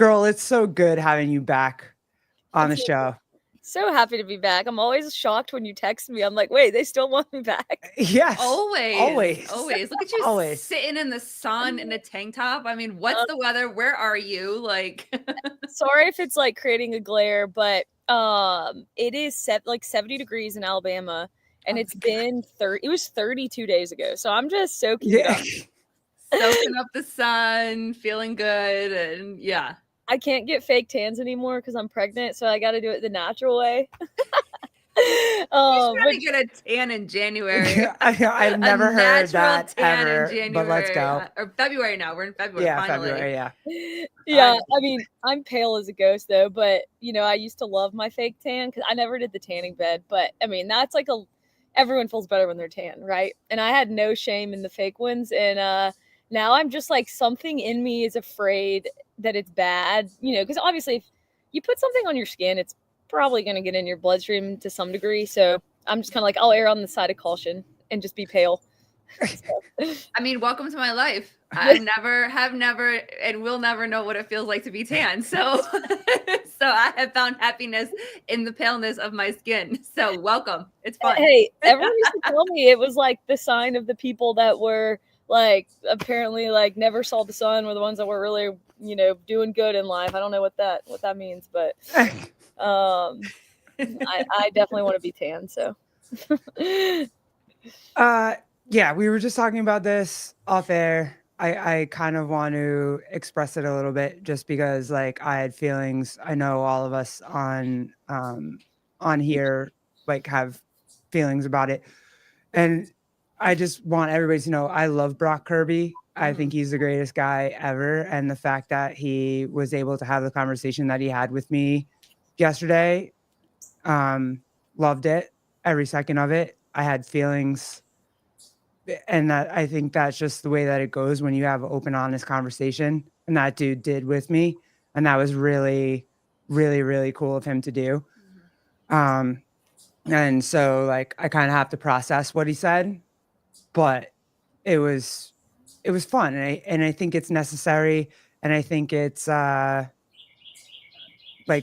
Girl, it's so good having you back on the It's show. so happy to be back. I'm always shocked when you text me. I'm like, wait, they still want me back? Yes. Always. Look at you Always. sitting in the sun in a tank top. I mean, what's the weather? Where are you? Like, sorry if it's like creating a glare, but it is like 70 degrees in Alabama, and it's been 30. It was 32 days ago, so I'm just soaking it up. Soaking up the sun, feeling good, and yeah. I can't get fake tans anymore because I'm pregnant, so I got to do it the natural way. You trying to get a tan in January. I've never heard that tan ever, in January, but let's go. Or February now. We're in February. Yeah, finally. February. Yeah. Yeah, I mean, I'm pale as a ghost though, but you know, I used to love my fake tan because I never did the tanning bed. But I mean, that's like everyone feels better when they're tan, right? And I had no shame in the fake ones, and now I'm just like something in me is afraid that it's bad, you know, because obviously if you put something on your skin, it's probably going to get in your bloodstream to some degree. So I'm just kind of like, I'll err on the side of caution and just be pale. So. I mean, welcome to my life. I have never, and will never know what it feels like to be tan. So, so I have found happiness in the paleness of my skin. So welcome. It's fun. Hey, everyone used to tell me it was like the sign of the people that were like apparently like never saw the sun were the ones that were really, you know, doing good in life. I don't know what that means, but I definitely want to be tan. So yeah, we were just talking about this off air. I kind of want to express it a little bit just because like I had feelings. I know all of us on here like have feelings about it. And I just want everybody to know I love Brock Kirby. I think he's the greatest guy ever. And the fact that he was able to have the conversation that he had with me yesterday, loved it, every second of it. I had feelings. And that I think that's just the way that it goes when you have an open, honest conversation. And that dude did with me. And that was really, really, really cool of him to do. And so like I kind of have to process what he said, but it was fun. And I think it's necessary. And I think it's like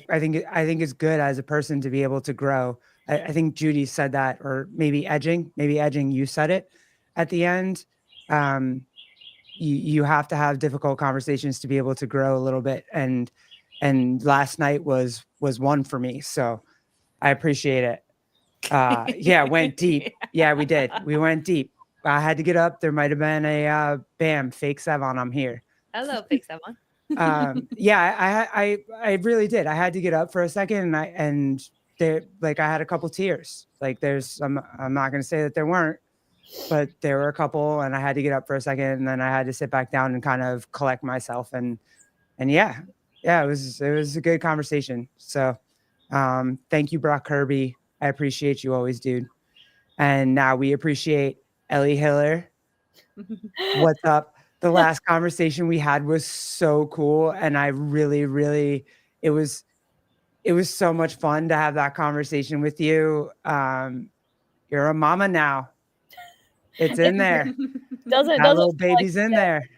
I think it's good as a person to be able to grow. I think Judy said that, or maybe Edging, you said it at the end. You have to have difficult conversations to be able to grow a little bit. And last night was one for me. So I appreciate it. Yeah, went deep. Yeah, we did. We went deep. I had to get up. There might have been a bam, fake Sevon. I'm here. Hello, fake Sevon. Yeah, I really did. I had to get up for a second, and I had a couple tears. Like I'm not going to say that there weren't, but there were a couple, and I had to get up for a second, and then I had to sit back down and kind of collect myself. And yeah, it was a good conversation. So thank you, Brock Kirby. I appreciate you always, dude. And now we appreciate Ellie Hiller. What's up? The last conversation we had was so cool. And I really, really, it was so much fun to have that conversation with you. You're a mama now. It's in there. Doesn't little baby's in there.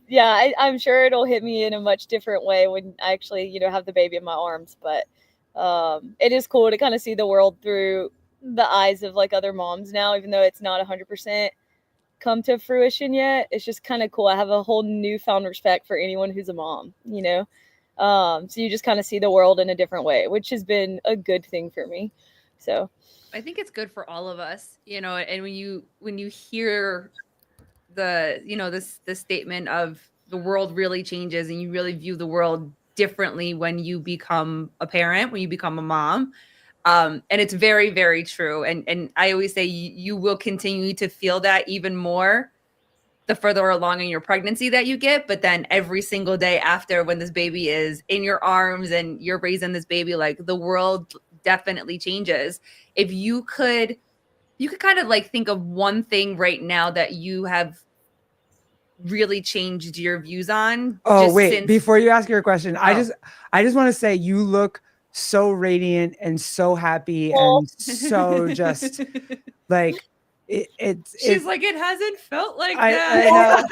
I'm sure it'll hit me in a much different way when I actually, you know, have the baby in my arms. But it is cool to kind of see the world through the eyes of like other moms now, even though it's not 100% come to fruition yet. It's just kind of cool. I have a whole newfound respect for anyone who's a mom, you know? So you just kind of see the world in a different way, which has been a good thing for me. So I think it's good for all of us, you know, and when you hear the, you know, this statement of the world really changes and you really view the world differently when you become a parent, when you become a mom. And it's very, very true. And I always say you will continue to feel that even more the further along in your pregnancy that you get. But then every single day after, when this baby is in your arms and you're raising this baby, like the world definitely changes. If you could kind of like think of one thing right now that you have really changed your views on. Oh, wait, before you ask your question, I just want to say you look so radiant and so happy and so just like she's like, it hasn't felt like that. I know,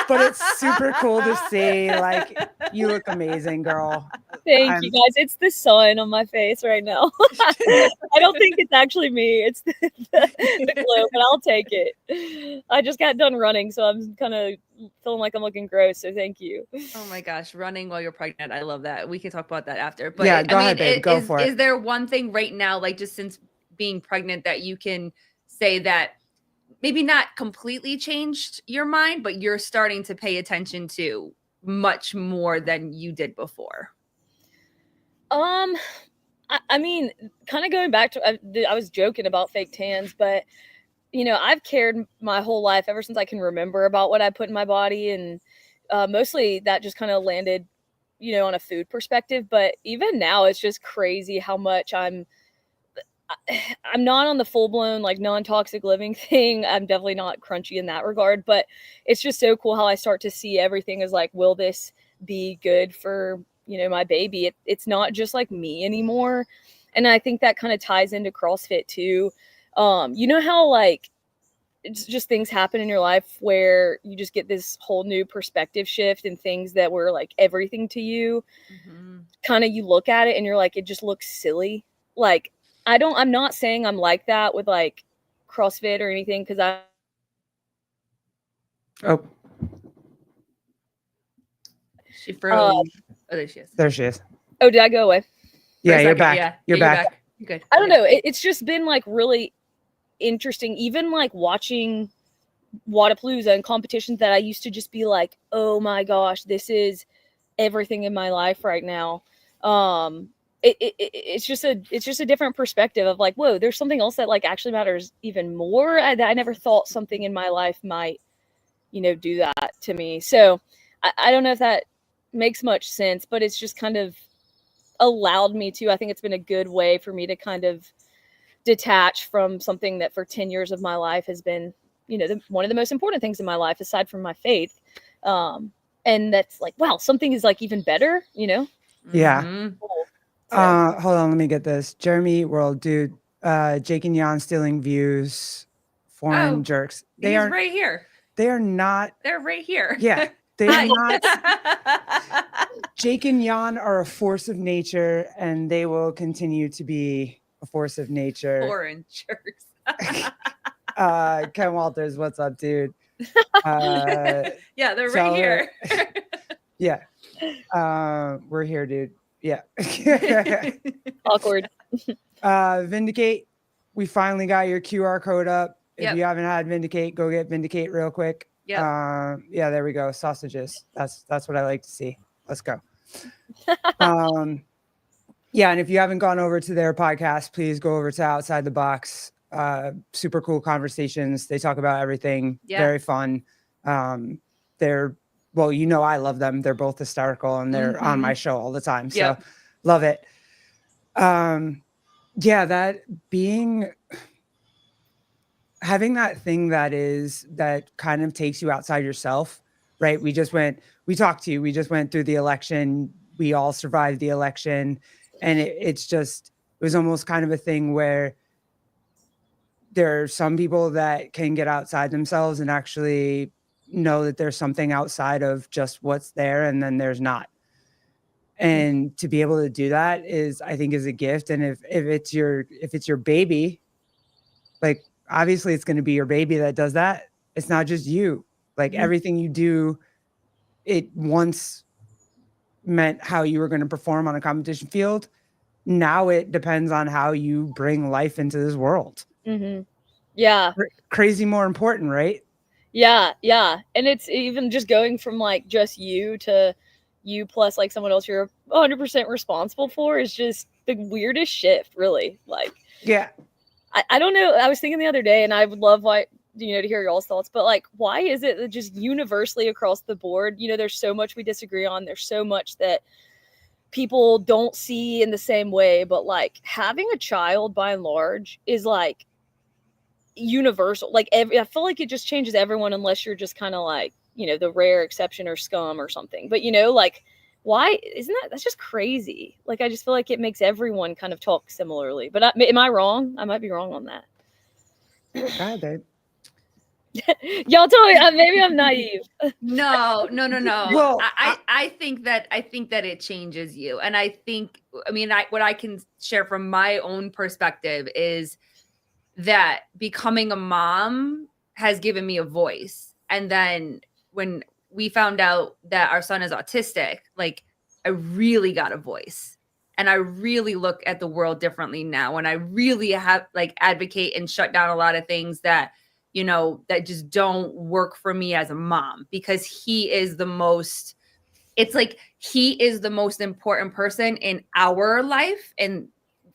but it's super cool to see. Like You look amazing, girl. Thank you guys. It's the sun on my face right now. I don't think it's actually me. It's the glow, but I'll take it. I just got done running, so I'm kind of feeling like I'm looking gross. So thank you. Oh my gosh, running while you're pregnant. I love that. We can talk about that after. But yeah, go ahead, babe. Go for it. Is there one thing right now, like just since being pregnant, that you can say that maybe not completely changed your mind, but you're starting to pay attention to much more than you did before? I mean, kind of going back to, I was joking about fake tans, but I've cared my whole life ever since I can remember about what I put in my body. And mostly that just kind of landed, on a food perspective. But even now, it's just crazy how much I'm not on the full blown like non-toxic living thing. I'm definitely not crunchy in that regard, but it's just so cool how I start to see everything as like, will this be good for, my baby? It's not just like me anymore. And I think that kind of ties into CrossFit too. How like it's just things happen in your life where you just get this whole new perspective shift and things that were like everything to you. Kind of you look at it and you're like, it just looks silly. Like I'm not saying I'm like that with like CrossFit or anything, because Oh, she froze. Oh, there she is. there she is. Oh, did I go away? Yeah, you're back. Yeah, you're back. You're good. I don't know. It's just been like really interesting, even like watching Wadapalooza and competitions that I used to just be like, oh my gosh, this is everything in my life right now. It's just a different perspective of like, whoa, there's something else that like actually matters even more. I never thought something in my life might, do that to me. So I don't know if that makes much sense, but it's just kind of allowed me to, I think it's been a good way for me to kind of detach from something that for 10 years of my life has been, one of the most important things in my life aside from my faith. And that's like, wow, something is like even better, Yeah. Cool. So, Hold on, let me get this. Jeremy World, dude. Jake and Jan stealing views. Foreign jerks. He's right here. They are not. They're right here. Yeah. They are not. Jake and Jan are a force of nature, and they will continue to be a force of nature. Foreign jerks. Ken Walters, what's up, dude? Yeah, they're right here. Yeah. We're here, dude. Yeah. awkward. Vindicate. We finally got your QR code up. If Yep. you haven't had Vindicate, go get Vindicate real quick. Yeah. Yeah, there we go. Sausages. That's what I like to see. Let's go. Yeah, and if you haven't gone over to their podcast, please go over to Outside the Box. Super cool conversations. They talk about everything. Yeah. Very fun. They're I love them. They're both hysterical and they're on my show all the time. So Yep. love it. Yeah, that having that thing that kind of takes you outside yourself, right? We just went through the election. We all survived the election. And it was almost kind of a thing where there are some people that can get outside themselves and actually know that there's something outside of just what's there, and then there's not. And to be able to do that I think is a gift. And if it's your baby, like obviously it's going to be your baby that does that. It's not just you. Like everything you do, it once meant how you were going to perform on a competition field. Now it depends on how you bring life into this world. Mm-hmm. Yeah. Crazy more important, right? Yeah. And it's even just going from like just you to you plus like someone else you're 100% responsible for is just the weirdest shift, really. Like, yeah. I don't know. I was thinking the other day, and I would love to hear y'all's thoughts, but like, why is it that just universally across the board, there's so much we disagree on. There's so much that people don't see in the same way, but like having a child by and large is like universal. Like I feel like it just changes everyone unless you're just kind of like, the rare exception or scum or something. But like, why isn't that's just crazy? Like, I just feel like it makes everyone kind of talk similarly. But am I wrong? I might be wrong on that. Go ahead, babe. Y'all told me maybe I'm naive. No. Well, I think that it changes you. And I think, I mean, what I can share from my own perspective is that becoming a mom has given me a voice. And then when we found out that our son is autistic, like I really got a voice. And I really look at the world differently now. And I really have like advocate and shut down a lot of things that, you know, that just don't work for me as a mom, because he is the most, it's like he is the most important person in our life and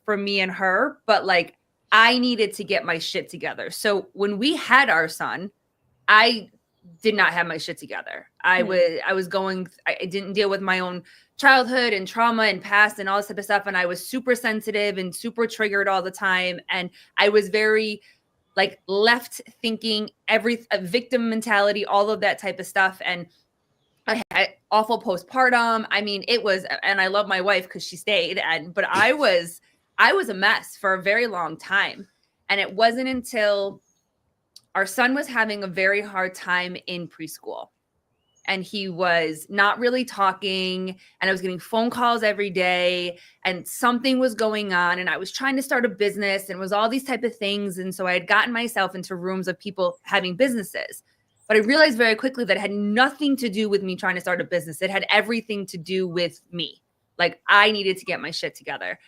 for me and her. But like I needed to get my shit together. So when we had our son, I did not have my shit together. I didn't deal with my own childhood and trauma and past and all this type of stuff. And I was super sensitive and super triggered all the time. And I was very like left thinking, a victim mentality, all of that type of stuff. And I had awful postpartum. I mean, it was, and I love my wife because she stayed, but I was a mess for a very long time. And it wasn't until our son was having a very hard time in preschool and he was not really talking, and I was getting phone calls every day and something was going on, and I was trying to start a business and it was all these type of things. And so I had gotten myself into rooms of people having businesses. But I realized very quickly that it had nothing to do with me trying to start a business. It had everything to do with me. Like I needed to get my shit together.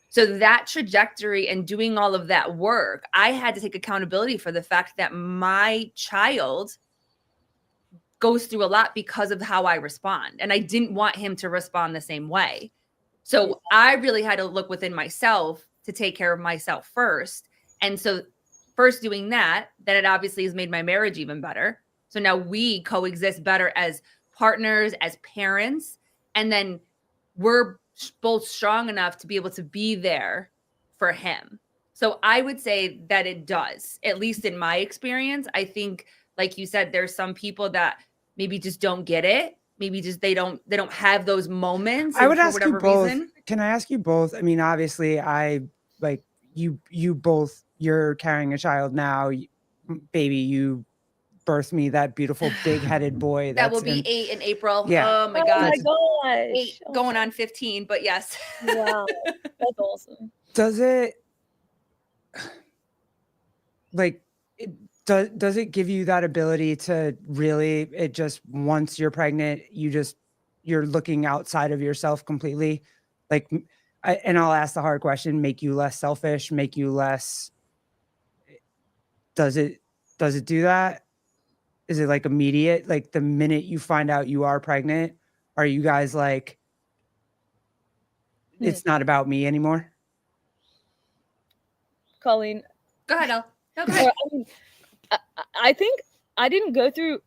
So that trajectory and doing all of that work, I had to take accountability for the fact that my child goes through a lot because of how I respond. And I didn't want him to respond the same way. So I really had to look within myself to take care of myself first. And so first doing that, then it obviously has made my marriage even better. So now we coexist better as partners, as parents, and then we're both strong enough to be able to be there for him. So I would say that it does, at least in my experience. I think, like you said, there's some people that maybe just don't get it. Maybe just they don't have those moments. I would ask you both. Reason. Can I ask you both? I mean, obviously, I like you both. You're carrying a child now, baby. You birthed me that beautiful big-headed boy. That will be 8 in April. Yeah. Oh my god. Oh my gosh. 8 going on 15, but yes. Wow. That's awesome. Does it like does it give you that ability to really, it just, once you're pregnant, you're looking outside of yourself completely? Like, and I'll ask the hard question, make you less selfish, make you less, does it do that? Is it like immediate? Like the minute you find out you are pregnant, are you guys like, it's not about me anymore? Colleen. Go ahead, Elle. No, go ahead. I think I didn't go through,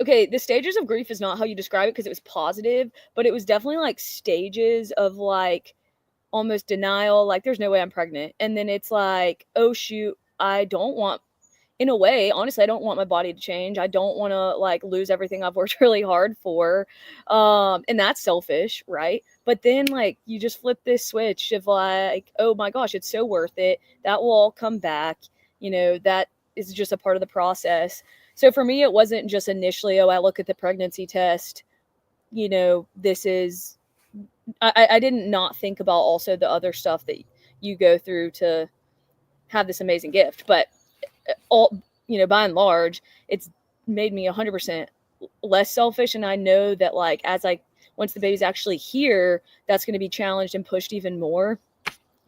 okay, the stages of grief is not how you describe it because it was positive, but it was definitely like stages of like almost denial, like there's no way I'm pregnant. And then it's like, oh shoot, I don't want, in a way, honestly, I don't want my body to change. I don't want to like lose everything I've worked really hard for. And that's selfish, right? But then like you just flip this switch of like, oh my gosh, it's so worth it. That will all come back. You know, that is just a part of the process. So for me, it wasn't just initially, oh, I look at the pregnancy test, you know, this is, I didn't not think about also the other stuff that you go through to have this amazing gift. But all, you know, by and large, it's made me 100% less selfish. And I know that like, once the baby's actually here, that's going to be challenged and pushed even more.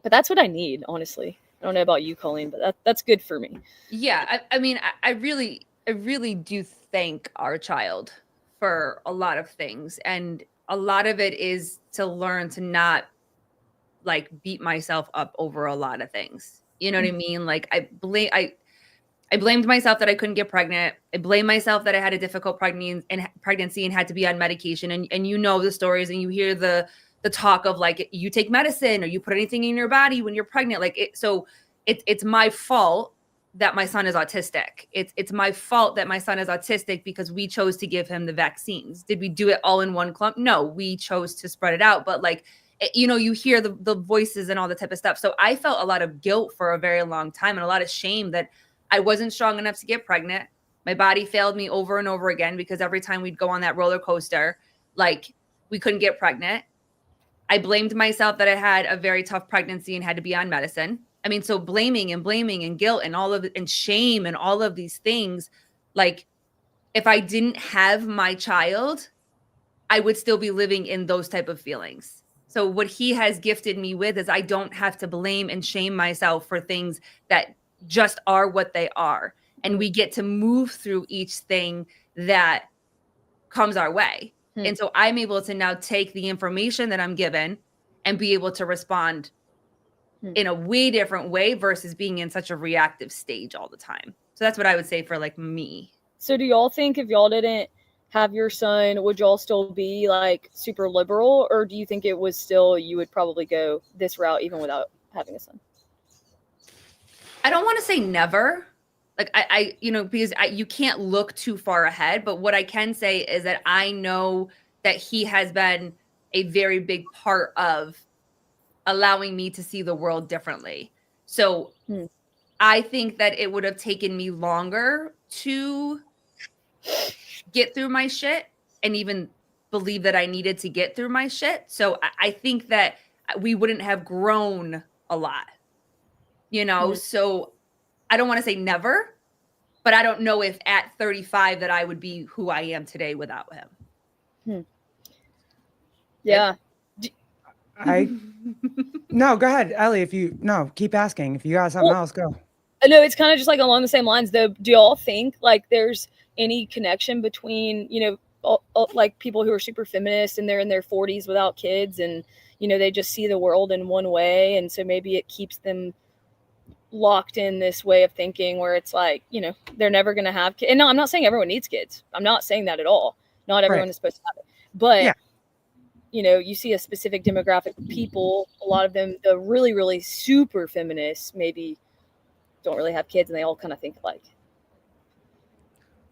But that's what I need, honestly. I don't know about you, Colleen, but that's good for me. Yeah. I mean, I really do thank our child for a lot of things. And a lot of it is to learn to not like beat myself up over a lot of things. You know what I mean? Like I blamed myself that I couldn't get pregnant. I blamed myself that I had a difficult pregnancy and had to be on medication. And you know the stories and you hear the talk of like, you take medicine or you put anything in your body when you're pregnant. Like it's my fault that my son is autistic. It's my fault that my son is autistic because we chose to give him the vaccines. Did we do it all in one clump? No, we chose to spread it out. But like, you know, you hear the voices and all the type of stuff. So I felt a lot of guilt for a very long time and a lot of shame that I wasn't strong enough to get pregnant. My body failed me over and over again because every time we'd go on that roller coaster, like we couldn't get pregnant. I blamed myself that I had a very tough pregnancy and had to be on medicine. I mean, so blaming and guilt and all of it and shame and all of these things, like if I didn't have my child, I would still be living in those type of feelings. So what he has gifted me with is I don't have to blame and shame myself for things that just are what they are. And we get to move through each thing that comes our way. And so I'm able to now take the information that I'm given and be able to respond in a way different way versus being in such a reactive stage all the time. So that's what I would say for like me. So do y'all think if y'all didn't have your son, would y'all still be like super liberal, or do you think it was still, you would probably go this route even without having a son? I don't want to say never. Like I because you can't look too far ahead, but what I can say is that I know that he has been a very big part of allowing me to see the world differently. So I think that it would have taken me longer to get through my shit and even believe that I needed to get through my shit. So I think that we wouldn't have grown a lot, So I don't want to say never, but I don't know if at 35 that I would be who I am today without him. Yeah. No, go ahead, Ellie. Keep asking. If you got something else, go. No, it's kind of just like along the same lines though. Do y'all think like there's any connection between, like people who are super feminist and they're in their 40s without kids and, they just see the world in one way. And so maybe it keeps them locked in this way of thinking where it's like, they're never going to have kids. And no, I'm not saying everyone needs kids. I'm not saying that at all. Not everyone is supposed to have it. But, you see a specific demographic of people, a lot of them, the really, really super feminists, maybe don't really have kids and they all kind of think alike.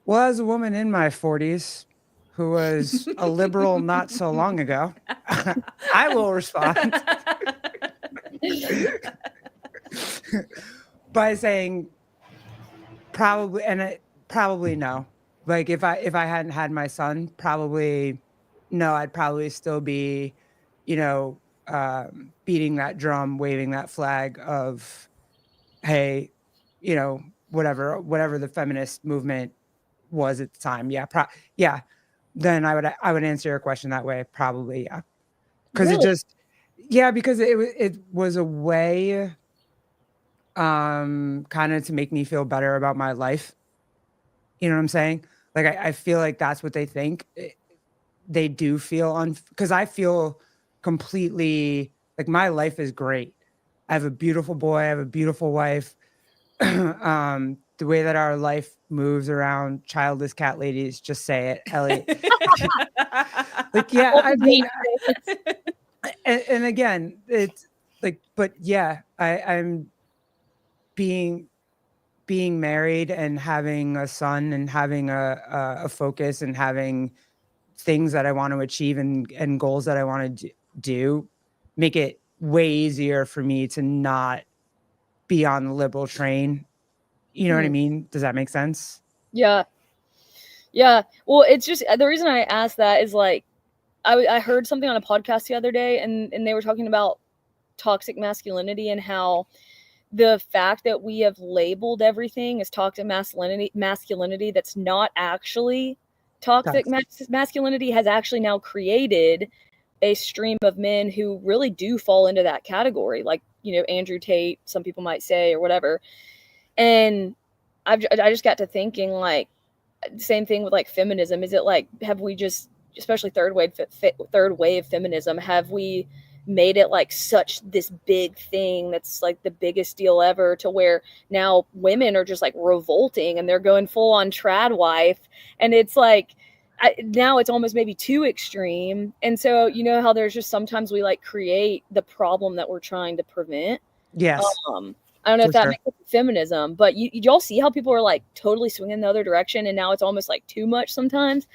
Well, as a woman in my 40s who was a liberal not so long ago, I will respond by saying probably no. Like if I hadn't had my son, probably no, I'd probably still be, beating that drum, waving that flag of, hey, whatever the feminist movement was at the time. Yeah. Then I would answer your question that way. Probably. Yeah. Cause because it was a way, kind of to make me feel better about my life. You know what I'm saying? Like, I feel like that's what they think. They do feel because I feel completely like my life is great. I have a beautiful boy. I have a beautiful wife. The way that our life moves around childless cat ladies, just say it, Ellie. Like, yeah, I mean, and again, it's like, but yeah, I'm being married and having a son and having a focus and having things that I want to achieve and goals that I want to do make it way easier for me to not be on the liberal train. You know what I mean? Does that make sense? Yeah. Yeah. Well, it's just the reason I asked that is like, I heard something on a podcast the other day and they were talking about toxic masculinity and how the fact that we have labeled everything as toxic masculinity that's not actually toxic masculinity has actually now created a stream of men who really do fall into that category. Like, Andrew Tate, some people might say, or whatever. And I just got to thinking, like, same thing with like feminism. Is it like, have we just, especially third wave feminism, have we made it like such this big thing that's like the biggest deal ever to where now women are just like revolting and they're going full on trad wife, and it's like now it's almost maybe too extreme. And so how there's just sometimes we like create the problem that we're trying to prevent. Yes. I don't know if that makes feminism, but y'all see how people are like totally swinging the other direction, and now it's almost like too much sometimes.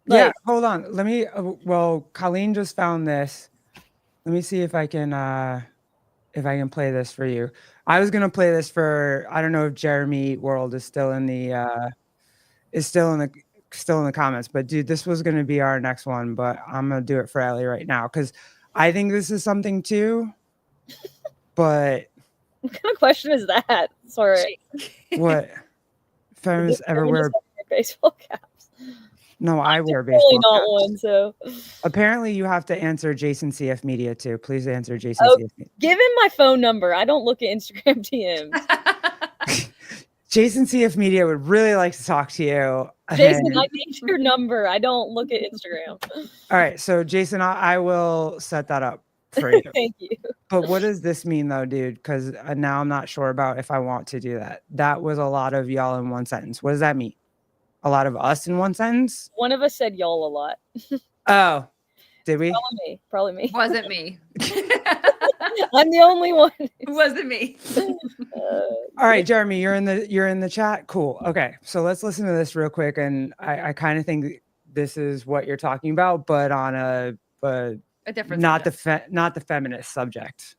Yeah, hold on. Let me. Colleen just found this. Let me see if I can if I can play this for you. I was gonna play this for, I don't know if Jeremy World is still in the comments, but dude, this was gonna be our next one, but I'm gonna do it for Ellie right now because I think this is something too. But What kind of question is that? Sorry. what feminists ever wear baseball caps? No, I wear Probably baseball not caps. one. So Apparently, you have to answer Jason CF Media too. Please answer Jason CF Media. Give him my phone number. I don't look at Instagram DMs. Jason CF Media would really like to talk to you. Jason, I need your number. I don't look at Instagram. All right, so Jason, I will set that up for you. Thank you. But what does this mean though, dude? Because now I'm not sure about if I want to do that. That was a lot of y'all in one sentence. What does that mean? A lot of us in one sentence? One of us said y'all a lot. Oh, did we? Probably me. Wasn't me. I'm the only one. It wasn't me. All right, Jeremy, you're in the chat. Cool. Okay, so let's listen to this real quick, and I kind of think this is what you're talking about, but on a different not the feminist subject.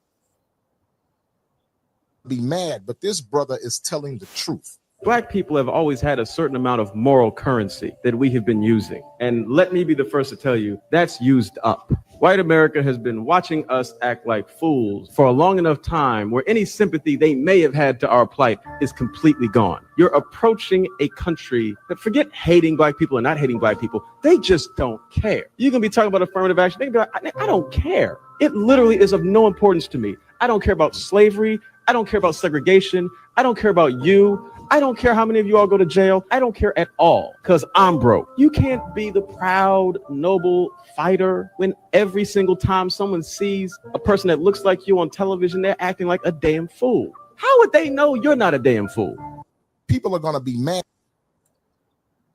Be mad, but this brother is telling the truth. Black people have always had a certain amount of moral currency that we have been using. And let me be the first to tell you, that's used up. White America has been watching us act like fools for a long enough time where any sympathy they may have had to our plight is completely gone. You're approaching a country that, forget hating Black people and not hating Black people, they just don't care. You're going to be talking about affirmative action. They can be like, I don't care. It literally is of no importance to me. I don't care about slavery. I don't care about segregation. I don't care about you. I don't care how many of you all go to jail. I don't care at all because I'm broke. You can't be the proud, noble fighter when every single time someone sees a person that looks like you on television, they're acting like a damn fool. How would they know you're not a damn fool? People are going to be mad.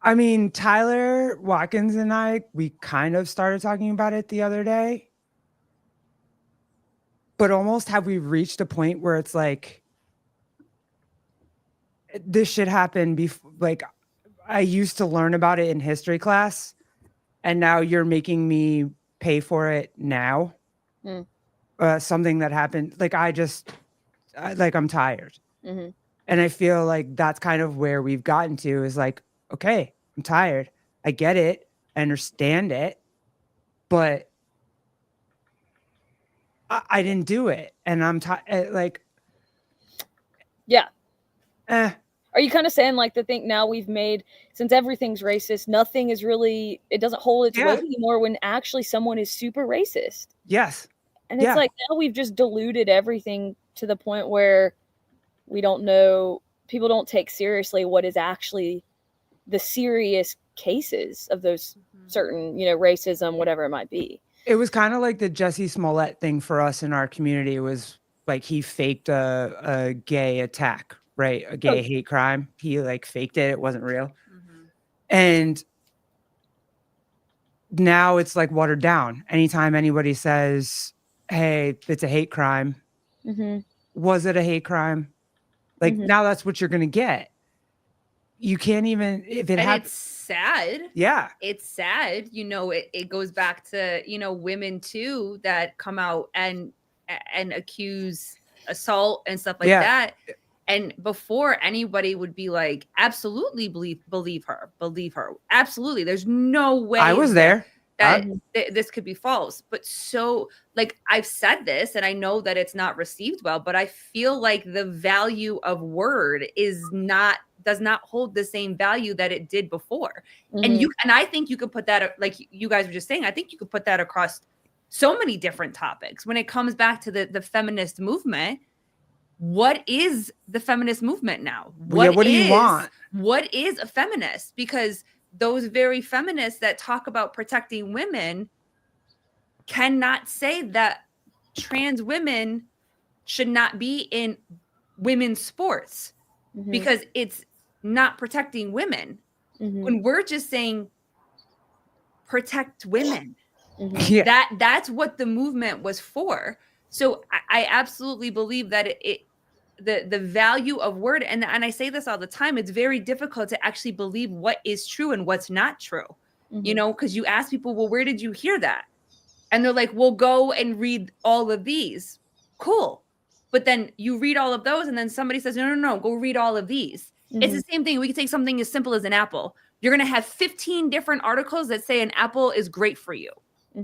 I mean, Tyler Watkins and I, we kind of started talking about it the other day. But almost have we reached a point where it's like, this should happen before? Like, I used to learn about it in history class, and now you're making me pay for it now. Something that happened. Like, I'm tired. Mm-hmm. And I feel like that's kind of where we've gotten to is like, okay, I'm tired. I get it. I understand it. But I didn't do it. And I'm tired. Like, yeah. Are you kind of saying like the thing now we've made, since everything's racist, nothing is really, it doesn't hold its weight anymore when actually someone is super racist? Yes. And it's like now we've just diluted everything to the point where we don't know, people don't take seriously what is actually the serious cases of those certain, racism, whatever it might be. It was kind of like the Jussie Smollett thing for us in our community. It was like he faked a gay attack, right? A gay hate crime. He like faked it. It wasn't real. And now it's like watered down. Anytime anybody says, hey, it's a hate crime. Was it a hate crime? Like now that's what you're going to get. You can't even, if it happens. It's sad. Yeah. It's sad. It goes back to, women too, that come out and accuse assault and stuff like that. And before anybody would be like, absolutely believe her. Absolutely. There's no way I was there. That this could be false. But so like I've said this and I know that it's not received well, but I feel like the value of word does not hold the same value that it did before. And I think you could put that, like you guys were just saying, I think you could put that across so many different topics. When it comes back to the feminist movement, what is the feminist movement now? What do you want? What is a feminist? Because those very feminists that talk about protecting women cannot say that trans women should not be in women's sports because it's not protecting women. When we're just saying protect women, that's what the movement was for. So I absolutely believe that the value of word, and I say this all the time, it's very difficult to actually believe what is true and what's not true, because you ask people, well, where did you hear that? And they're like, well, go and read all of these. Cool. but then you read all of those and then somebody says, no, go read all of these. It's the same thing. We can take something as simple as an apple. You're going to have 15 different articles that say an apple is great for you,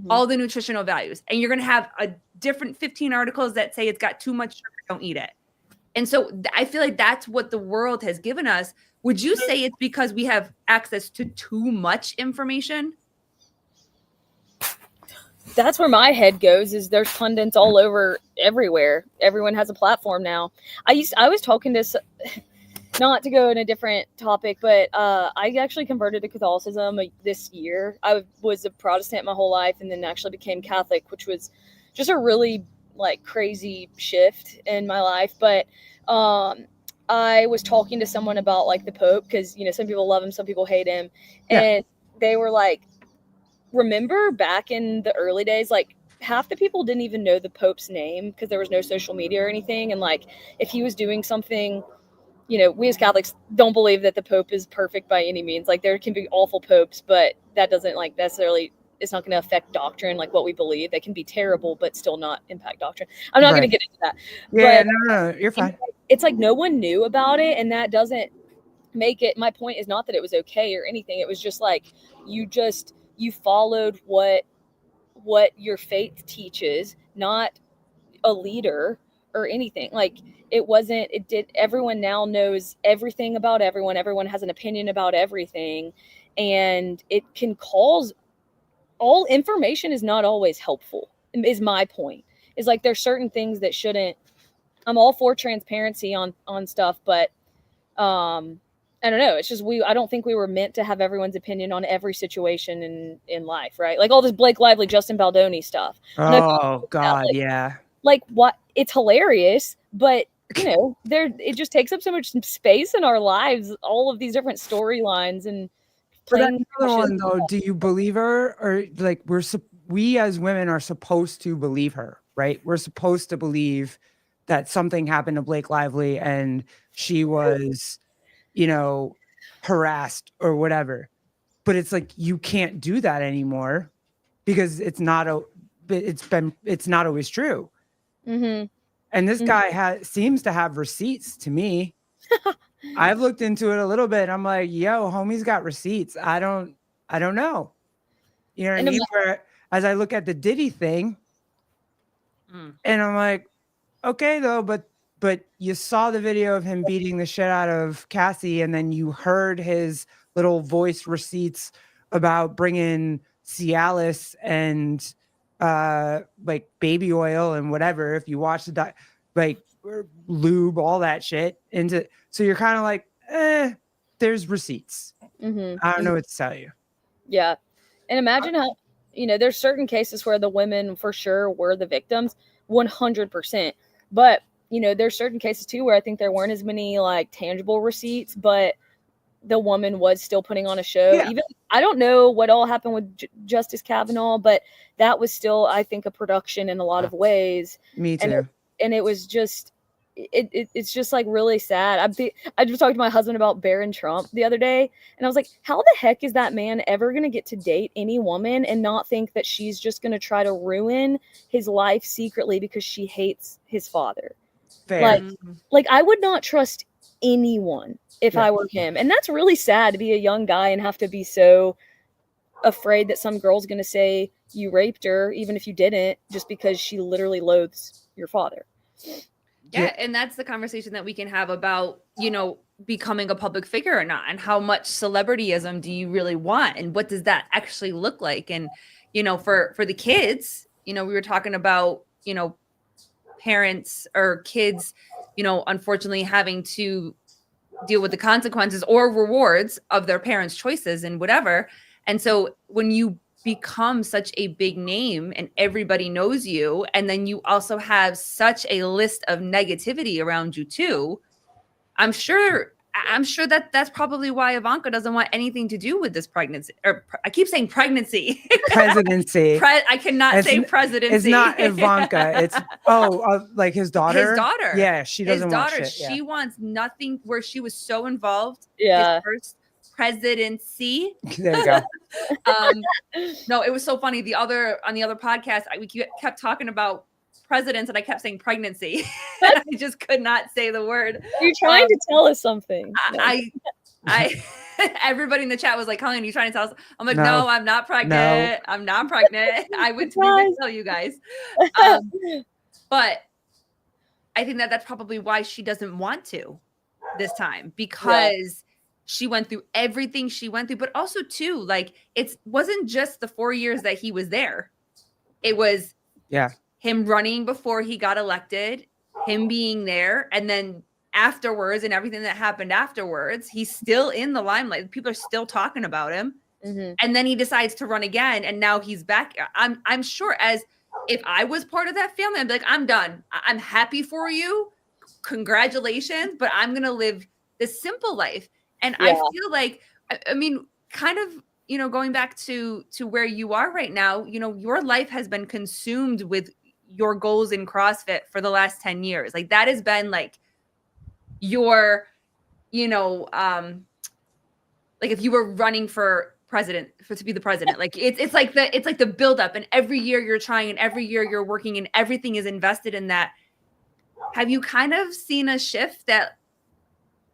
all the nutritional values. And you're going to have a different 15 articles that say it's got too much sugar, don't eat it. And so I feel like that's what the world has given us. Would you say it's because we have access to too much information? That's where my head goes, is there's pundits all over everywhere. Everyone has a platform now. I was talking to, not to go in a different topic, but I actually converted to Catholicism this year. I was a Protestant my whole life and then actually became Catholic, which was just a really like crazy shift in my life. But I was talking to someone about like the Pope, because, you know, some people love him, some people hate him. Yeah. And they were like, remember back in the early days, like half the people didn't even know the Pope's name because there was no social media or anything. And like, if he was doing something, you know, we as Catholics don't believe that the Pope is perfect by any means. Like there can be awful popes, but that doesn't like necessarily, it's not going to affect doctrine, like what we believe. They can be terrible, but still not impact doctrine. I'm not going to get into that. Yeah, but no, you're fine. It's like no one knew about it, and that doesn't make it, my point is not that it was okay or anything. It was just like, you followed what your faith teaches, not a leader or anything. Like everyone now knows everything about everyone. Everyone has an opinion about everything. And it can cause, all information is not always helpful, is my point. Is like, there's certain things that shouldn't, I'm all for transparency on stuff, but I don't know. It's just I don't think we were meant to have everyone's opinion on every situation in life, right? Like all this Blake Lively, Justin Baldoni stuff. Oh God, like, yeah. Like what? It's hilarious, but you know, it just takes up so much space in our lives. All of these different storylines and playing. Another one though. Do you believe her, or like we as women are supposed to believe her, right? We're supposed to believe that something happened to Blake Lively and she was, you know, harassed or whatever. But it's like, you can't do that anymore because it's not always true. Mm-hmm. And this guy seems to have receipts to me. I've looked into it a little bit. I'm like, yo, homie's got receipts. I don't know. You know what I mean? Where as I look at the Diddy thing, and I'm like, okay, though, but you saw the video of him beating the shit out of Cassie, and then you heard his little voice receipts about bringing Cialis and like baby oil and whatever. If you watch the like lube, all that shit into, so you're kind of like, there's receipts. I don't know what to tell you. Yeah, and imagine how, you know, there's certain cases where the women for sure were the victims, 100%, but you know, there's certain cases too where I think there weren't as many like tangible receipts, but the woman was still putting on a show. Yeah. Even I don't know what all happened with Justice Kavanaugh, but that was still, I think, a production in a lot of ways. Me too. And it was just, it's just like really sad. I just talked to my husband about Barron Trump the other day, and I was like, how the heck is that man ever going to get to date any woman and not think that she's just going to try to ruin his life secretly because she hates his father? Fair. Like I would not trust anyone if I were him. And that's really sad to be a young guy and have to be so afraid that some girl's going to say you raped her, even if you didn't, just because she literally loathes your father. Yeah, and that's the conversation that we can have about, you know, becoming a public figure or not, and how much celebrityism do you really want, and what does that actually look like? And, you know, for the kids, you know, we were talking about, you know, parents or kids, you know, unfortunately having to deal with the consequences or rewards of their parents' choices and whatever. And so when you become such a big name and everybody knows you, and then you also have such a list of negativity around you too, I'm sure that that's probably why Ivanka doesn't want anything to do with this pregnancy. Or I keep saying pregnancy. Presidency. I cannot say presidency. It's not Ivanka. It's like his daughter. His daughter. Yeah, she doesn't want shit. She wants nothing. Where she was so involved. Yeah. His first presidency. There you go. No, it was so funny. On the other podcast, we kept talking about presidents and I kept saying pregnancy. I just could not say the word. You're trying to tell us something. No. I everybody in the chat was like, Colleen, you trying to tell us? I'm like, No. no, I'm not pregnant. No. I'm not pregnant. we would tell you guys. But I think that that's probably why she doesn't want to this time, because she went through everything she went through, but also too, like, it wasn't just the 4 years that he was there. It was him running before he got elected, him being there, and then afterwards and everything that happened afterwards, he's still in the limelight. People are still talking about him. Mm-hmm. And then he decides to run again, and now he's back. I'm sure, as if I was part of that family, I'd be like, I'm done. I'm happy for you. Congratulations, but I'm gonna live this simple life. And I feel like, I mean, kind of, you know, going back to where you are right now, you know, your life has been consumed with your goals in CrossFit for the last 10 years. Like, that has been like your, you know, like if you were running for president, to be the president, like it's like the buildup, and every year you're trying, and every year you're working, and everything is invested in that. Have you kind of seen a shift that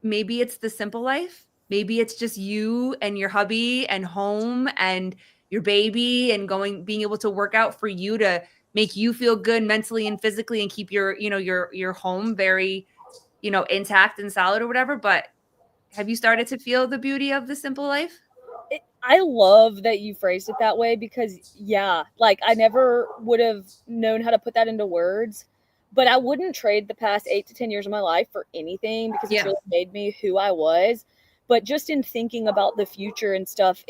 maybe it's the simple life? Maybe it's just you and your hubby and home and your baby, and being able to work out for you to make you feel good mentally and physically, and keep your, you know, your home very, you know, intact and solid or whatever. But have you started to feel the beauty of the simple life? I love that you phrased it that way, because like, I never would have known how to put that into words, but I wouldn't trade the past 8 to 10 years of my life for anything, because it's really made me who I was. But just in thinking about the future and stuff,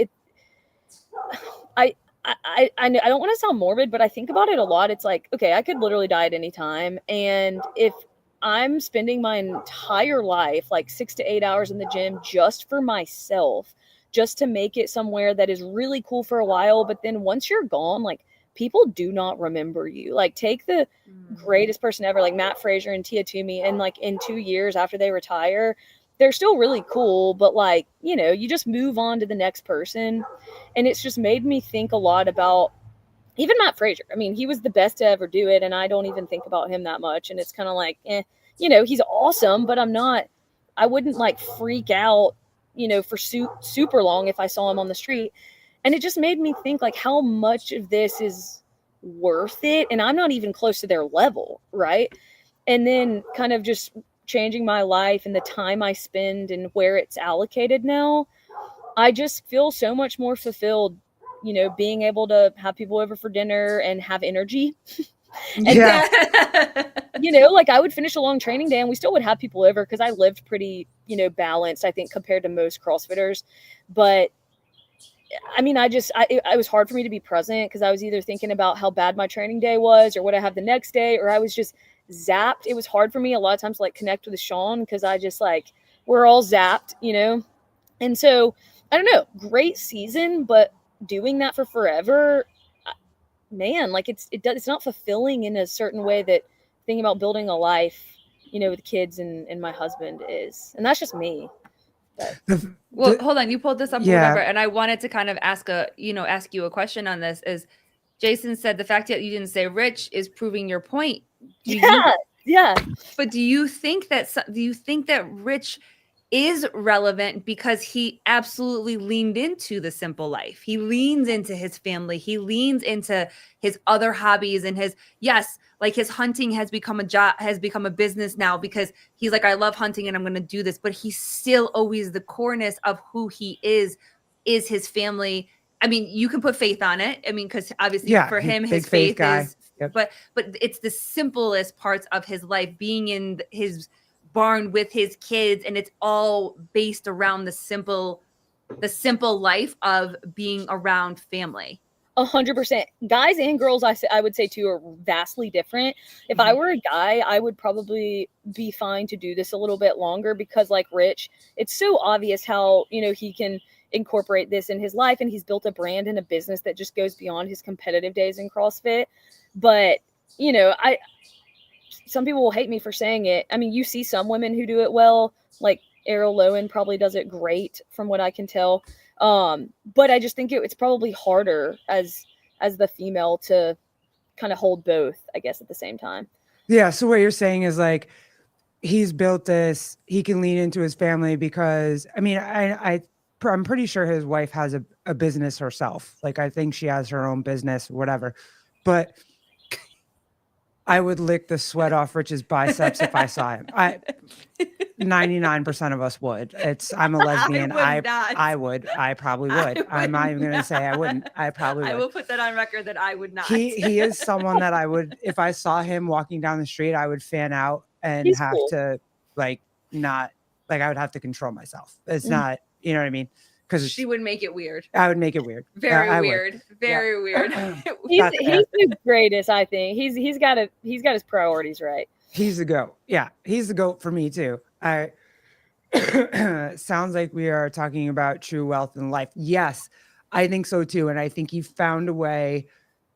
I don't want to sound morbid, but I think about it a lot. It's like, okay, I could literally die at any time. And if I'm spending my entire life, like 6 to 8 hours in the gym just for myself, just to make it somewhere that is really cool for a while, but then once you're gone, like, people do not remember you. Like, take the greatest person ever, like Matt Frazier and Tia Toomey, and like in 2 years after they retire, they're still really cool, but like, you know, you just move on to the next person. And it's just made me think a lot about even Matt Frazier. I mean, he was the best to ever do it, and I don't even think about him that much. And it's kind of like, you know, he's awesome, but I wouldn't like freak out, you know, for super long if I saw him on the street. And it just made me think, like, how much of this is worth it? And I'm not even close to their level, right? And then kind of just changing my life and the time I spend and where it's allocated now, I just feel so much more fulfilled, you know, being able to have people over for dinner and have energy. And you know, like, I would finish a long training day and we still would have people over, because I lived pretty, you know, balanced, I think, compared to most CrossFitters. But I mean, it was hard for me to be present, because I was either thinking about how bad my training day was or what I have the next day, or I was just zapped. It was hard for me a lot of times to like connect with Sean, because I just like, we're all zapped, you know? And so, I don't know, great season, but doing that for forever, man, like, it's not fulfilling in a certain way that thinking about building a life, you know, with kids and my husband is. And that's just me. Well, hold on, you pulled this up or whatever, and I wanted to kind of ask you a question on this. Is Jason said the fact that you didn't say Rich is proving your point. But do you think that Rich is relevant because he absolutely leaned into the simple life? He leans into his family. He leans into his other hobbies, and like his hunting has become a job, has become a business now, because he's like, I love hunting and I'm going to do this. But he's still always, the coreness of who he is his family. I mean, you can put faith on it. I mean, because obviously for him, his faith is, but it's the simplest parts of his life, being in his barn with his kids, and it's all based around the simple life of being around family. 100%. Guys and girls, I would say too, are vastly different. If I were a guy, I would probably be fine to do this a little bit longer, because like Rich, it's so obvious how, you know, he can incorporate this in his life, and he's built a brand and a business that just goes beyond his competitive days in CrossFit. But, you know, some people will hate me for saying it. I mean, you see some women who do it well, like Errol Lowen probably does it great from what I can tell. But I just think it's probably harder as the female to kind of hold both, I guess, at the same time. Yeah. So what you're saying is like, he's built this, he can lean into his family because, I mean, I'm pretty sure his wife has a business herself. Like, I think she has her own business, whatever. But I would lick the sweat off Rich's biceps if I saw him. 99% of us would. I'm a lesbian. I would. I probably would. I'm not even going to say I wouldn't. I probably would. I will put that on record that I would not. He is someone that I would, if I saw him walking down the street, I would fan out and He's have cool. to I would have to control myself. It's not, you know what I mean? Because she would make it weird. I would make it weird. Very weird. Very weird. He's the greatest, I think. He's got his priorities right. He's the GOAT. Yeah, he's the GOAT for me too. Sounds like we are talking about true wealth in life. Yes, I think so too. And I think he found a way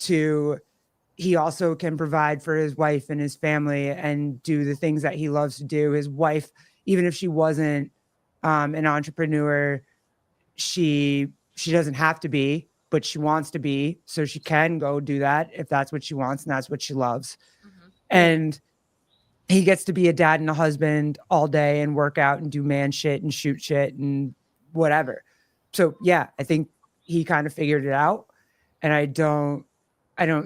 he also can provide for his wife and his family and do the things that he loves to do. His wife, even if she wasn't an entrepreneur, she doesn't have to be, but she wants to be. So she can go do that if that's what she wants and that's what she loves. Mm-hmm. And he gets to be a dad and a husband all day and work out and do man shit and shoot shit and whatever. So yeah, I think he kind of figured it out. And I don't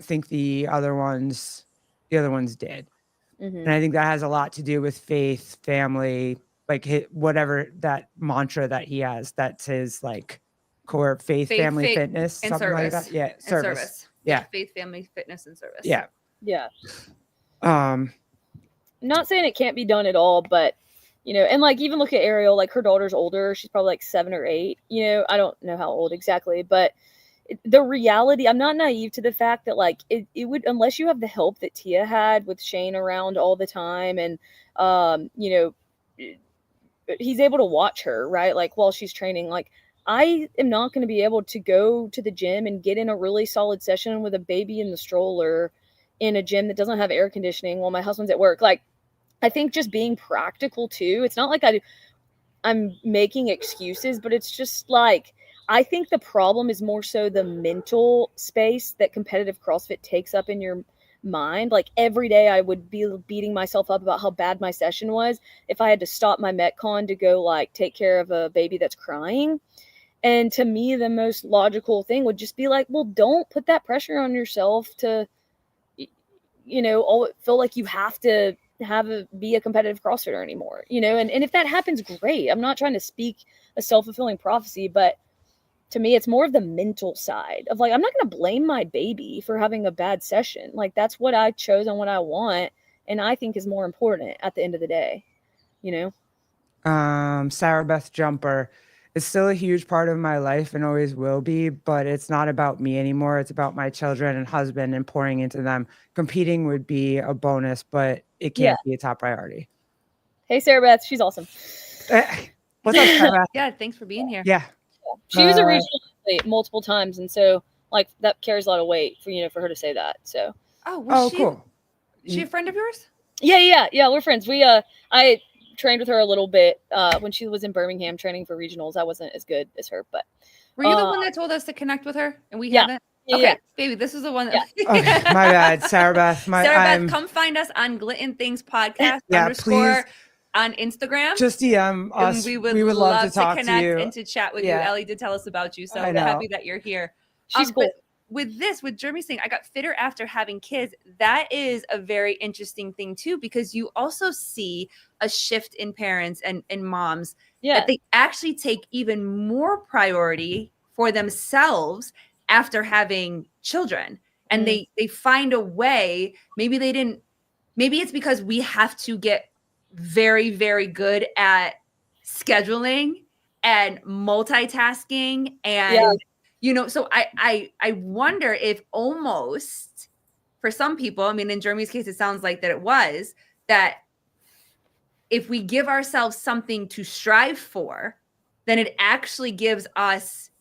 think the other ones did. Mm-hmm. And I think that has a lot to do with faith, family, like whatever that mantra that he has, that's his like core faith, family, fitness, and something service. like that. Yeah. Service. Yeah. Faith, family, fitness, and service. Yeah. Yeah. Not saying it can't be done at all, but and like even look at Ariel, like her daughter's older. She's probably like 7 or 8. I don't know how old exactly, but the reality, I'm not naive to the fact that like it would, unless you have the help that Tia had with Shane around all the time and he's able to watch her, right? Like while she's training, like I am not going to be able to go to the gym and get in a really solid session with a baby in the stroller in a gym that doesn't have air conditioning while my husband's at work. Like, I think just being practical too. It's not like I'm making excuses, but it's just like, I think the problem is more so the mental space that competitive CrossFit takes up in your mind. Like every day I would be beating myself up about how bad my session was if I had to stop my Metcon to go like take care of a baby that's crying. And to me, the most logical thing would just be like, well, don't put that pressure on yourself to, feel like you have to be a competitive CrossFitter anymore, and if that happens, great. I'm not trying to speak a self-fulfilling prophecy, but to me, it's more of the mental side of like, I'm not going to blame my baby for having a bad session. Like that's what I chose and what I want. And I think is more important at the end of the day, Sarah Beth Jumper is still a huge part of my life and always will be, but it's not about me anymore. It's about my children and husband and pouring into them. Competing would be a bonus, but it can't be a top priority. Hey, Sarah Beth. She's awesome. What's up, Sarah Beth? Yeah. Thanks for being here. Yeah. She was a regional athlete multiple times. And so like that carries a lot of weight for her to say that. So. Cool. Is she a friend of yours? Yeah. We're friends. I trained with her a little bit when she was in Birmingham training for regionals. I wasn't as good as her, but were you the one that told us to connect with her and we haven't? Yeah, okay, baby, this is the one that my bad, Sarah Beth. Sarah Beth, come find us on Glitten Things Podcast _ please. On Instagram. Just DM us. And we would love to talk connect to you and to chat with you. Ellie did tell us about you, so we're happy that you're here. She's cool. With Jeremy's saying, I got fitter after having kids. That is a very interesting thing too, because you also see a shift in parents and moms that they actually take even more priority for themselves after having children. And they find a way, maybe it's because we have to get very, very good at scheduling and multitasking and so I wonder if almost for some people, I mean, in Jeremy's case, it sounds like that it was that if we give ourselves something to strive for, then it actually gives us,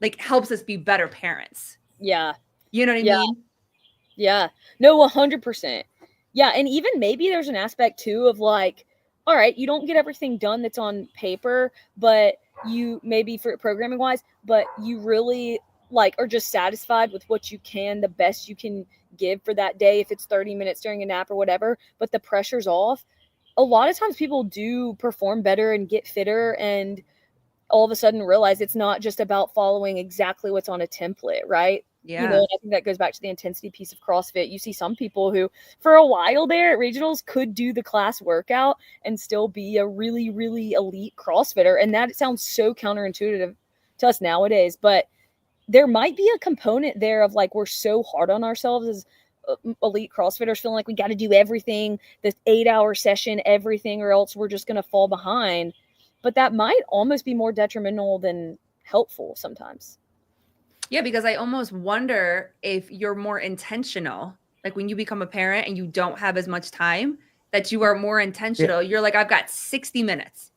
like, helps us be better parents. Yeah. You know what I mean? Yeah. No, 100%. Yeah. And even maybe there's an aspect too of like, all right, you don't get everything done that's on paper, but you maybe for programming wise, but you really like are just satisfied with what you can, the best you can give for that day, if it's 30 minutes during a nap or whatever, but the pressure's off, a lot of times people do perform better and get fitter and all of a sudden realize it's not just about following exactly what's on a template, right? Yeah. You know, and I think that goes back to the intensity piece of CrossFit. You see some people who, for a while there at regionals, could do the class workout and still be a really, really elite CrossFitter. And that sounds so counterintuitive to us nowadays. But there might be a component there of like, we're so hard on ourselves as elite CrossFitters, feeling like we got to do everything, this 8-hour session, everything, or else we're just going to fall behind. But that might almost be more detrimental than helpful sometimes. Yeah, because I almost wonder if you're more intentional, like when you become a parent and you don't have as much time, that you are more intentional. You're like, I've got 60 minutes,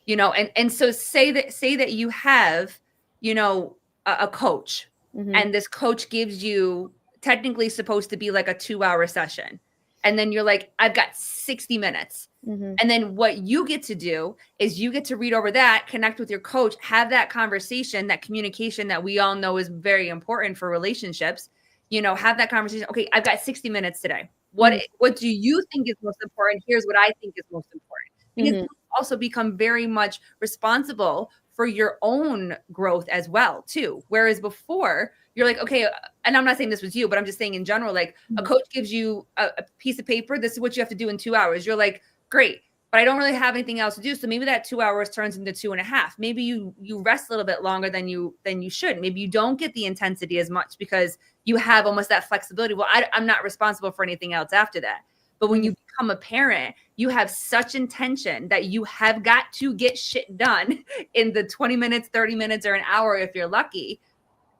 you know, and so say that you have, you know, a coach, and this coach gives you technically supposed to be like a 2-hour session. And then you're like, I've got 60 minutes. And then what you get to do is you get to read over that, connect with your coach, have that conversation, that communication that we all know is very important for relationships. You know, have that conversation. Okay, I've got 60 minutes today. What do you think is most important? Here's what I think is most important. Because you also become very much responsible for your own growth as well, too. Whereas before, you're like, okay, and I'm not saying this was you, but I'm just saying in general, like a coach gives you a piece of paper. This is what you have to do in 2 hours. You're like, great, but I don't really have anything else to do. So maybe that 2 hours turns into 2.5. Maybe you rest a little bit longer than you should. Maybe you don't get the intensity as much because you have almost that flexibility. Well, I'm not responsible for anything else after that. But when you become a parent, you have such intention that you have got to get shit done in the 20 minutes, 30 minutes, or an hour if you're lucky,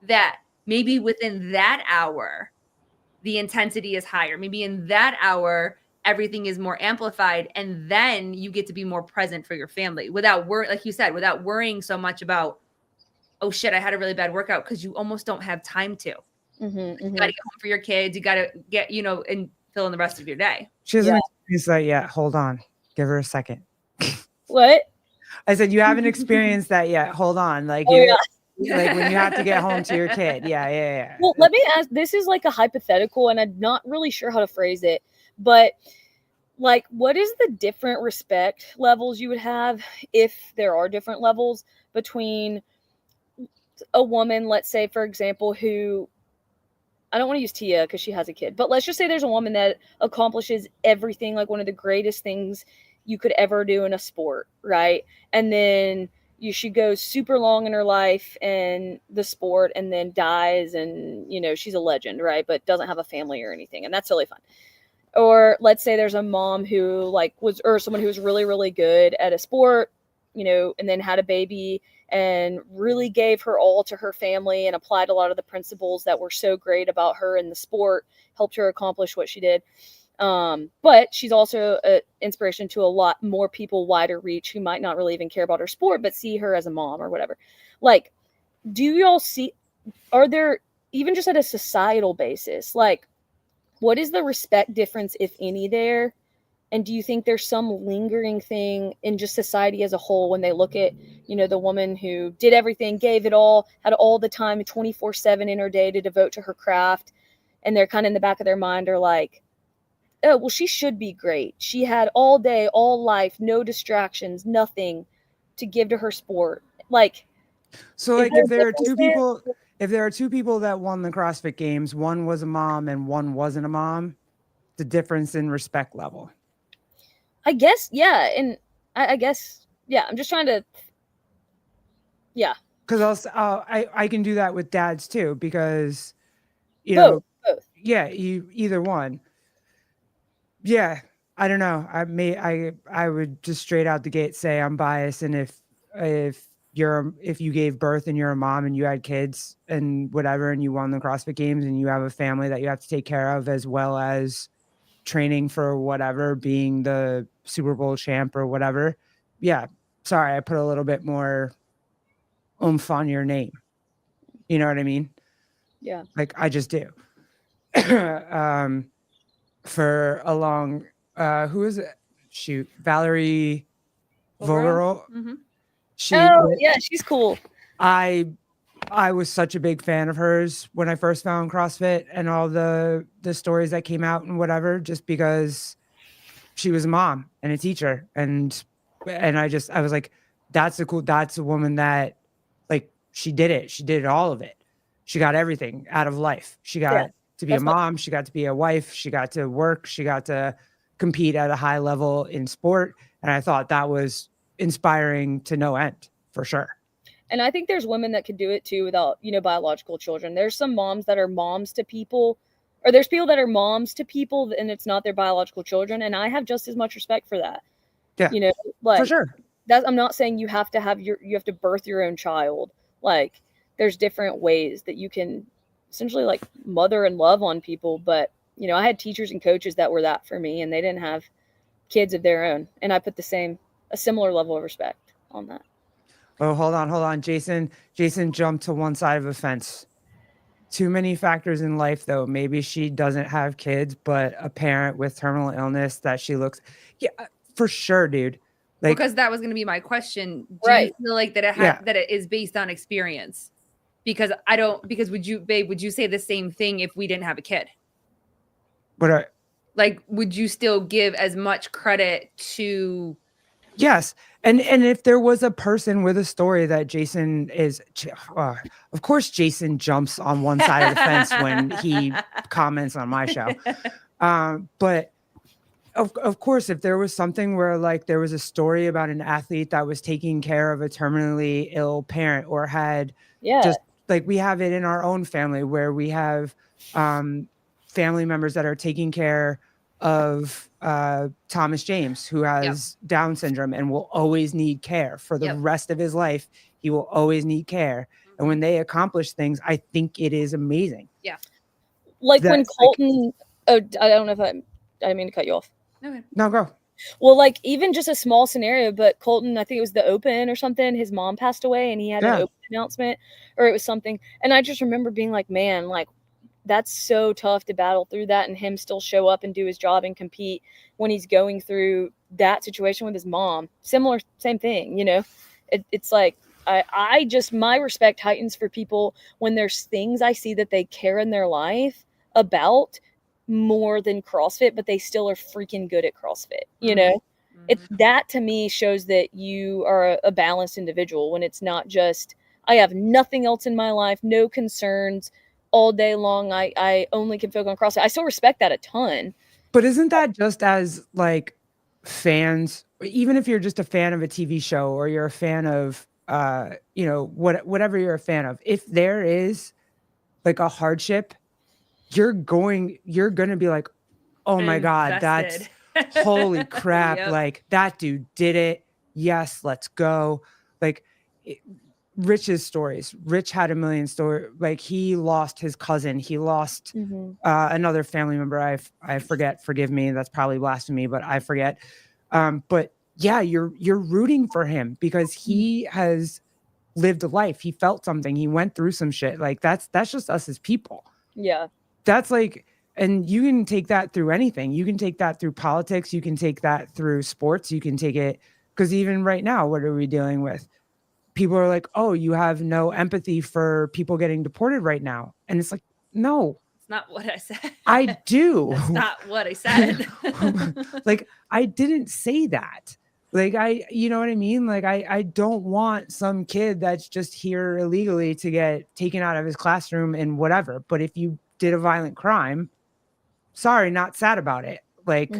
that maybe within that hour, the intensity is higher. Maybe in that hour, everything is more amplified. And then you get to be more present for your family without like you said, without worrying so much about, oh shit, I had a really bad workout, because you almost don't have time to. You got to get home for your kids. You got to get, you know, and fill in the rest of your day. She hasn't experienced that yet. Hold on. Give her a second. What? I said, you haven't experienced that yet. Hold on. Like, like when you have to get home to your kid. Yeah. Well, let me ask, this is like a hypothetical and I'm not really sure how to phrase it, but like, what is the different respect levels you would have, if there are different levels, between a woman, let's say, for example, who, I don't want to use Tia because she has a kid, but let's just say there's a woman that accomplishes everything, like one of the greatest things you could ever do in a sport, right? And then she goes super long in her life and the sport, and then dies, and you know, she's a legend, right? But doesn't have a family or anything, and that's totally fine. Or let's say there's a mom who or someone who was really, really good at a sport, you know, and then had a baby and really gave her all to her family and applied a lot of the principles that were so great about her in the sport, helped her accomplish what she did. But she's also an inspiration to a lot more people, wider reach, who might not really even care about her sport, but see her as a mom or whatever. Like, do y'all see, are there, even just at a societal basis, like, what is the respect difference, if any, there? And do you think there's some lingering thing in just society as a whole when they look at, you know, the woman who did everything, gave it all, had all the time 24/7 in her day to devote to her craft, and they're kind of in the back of their mind are like, oh, well, she should be great. She had all day, all life, no distractions, nothing to give to her sport. Like, so like if there are two people that won the CrossFit Games, one was a mom and one wasn't a mom, the difference in respect level. I guess, yeah. And I guess, yeah, I'm just trying to, yeah. Because I can do that with dads too, because, you know, both. Yeah, either one. Yeah, I don't know. I would just straight out the gate say I'm biased, and if you gave birth and you're a mom and you had kids and whatever, and you won the CrossFit Games and you have a family that you have to take care of, as well as training for whatever, being the Super Bowl champ or whatever. Yeah, sorry, I put a little bit more oomph on your name. You know what I mean? Yeah. Like I just do. For a long, who is it? Shoot, Valerie Vogelro. Mm-hmm. Yeah, she's cool. I I was such a big fan of hers when I first found CrossFit and all the stories that came out and whatever, just because she was a mom and a teacher. And I was like, that's a woman that, like, she did it. She did all of it. She got everything out of life. She got to be a mom. She got to be a wife. She got to work. She got to compete at a high level in sport. And I thought that was inspiring to no end, for sure. And I think there's women that could do it too without, biological children. There's some moms that are moms to people, or there's people that are moms to people and it's not their biological children. And I have just as much respect for that. Yeah, like for sure. I'm not saying you have to birth your own child. Like, there's different ways that you can essentially like mother and love on people. But, I had teachers and coaches that were that for me, and they didn't have kids of their own. And I put a similar level of respect on that. Oh, hold on. Jason jumped to one side of a fence. Too many factors in life, though. Maybe she doesn't have kids, but a parent with terminal illness that she looks, yeah, for sure, dude. Like, because that was going to be my question. Do right. you feel like that that it is based on experience? Because would you say the same thing if we didn't have a kid? But would you still give as much credit to? Yes. And if there was a person with a story that Jason is, of course, Jason jumps on one side of the fence when he comments on my show. But of course, if there was something where like there was a story about an athlete that was taking care of a terminally ill parent or had just like we have it in our own family where we have family members that are taking care of Thomas James, who has Down syndrome and will always need care for the rest of his life. He will always need care. And when they accomplish things, I think it is amazing. Yeah. Like when Colton, I don't know if I didn't mean to cut you off. No, go. Well, like even just a small scenario, but Colton, I think it was the Open or something. His mom passed away and he had an Open announcement, or it was something. And I just remember being like, man, like, that's so tough to battle through that and him still show up and do his job and compete when he's going through that situation with his mom. Same thing, it's like, I just, my respect heightens for people when there's things I see that they care in their life about more than CrossFit, but they still are freaking good at CrossFit. It's that to me shows that you are a balanced individual when it's not just, I have nothing else in my life, no concerns, all day long, I only can focus on CrossFit. I still respect that a ton. But isn't that just as like fans, even if you're just a fan of a TV show or you're a fan of, whatever you're a fan of, if there is like a hardship, you're going to be like, oh my God, that's holy crap. Like that dude did it. Yes, let's go. Like Rich's stories. Rich had a million stories. Like he lost his cousin. He lost another family member. I forget. Forgive me. That's probably blasphemy, but I forget. But yeah, you're rooting for him because he has lived a life. He felt something. He went through some shit. Like that's just us as people. Yeah. That's like, and you can take that through anything. You can take that through politics. You can take that through sports. You can take it because even right now, what are we dealing with? People are like, oh, you have no empathy for people getting deported right now. And it's like, no. It's not what I said. I do. That's not what I said. Like, I didn't say that. Like, you know what I mean? Like, I don't want some kid that's just here illegally to get taken out of his classroom and whatever. But if you did a violent crime, sorry, not sad about it. Like,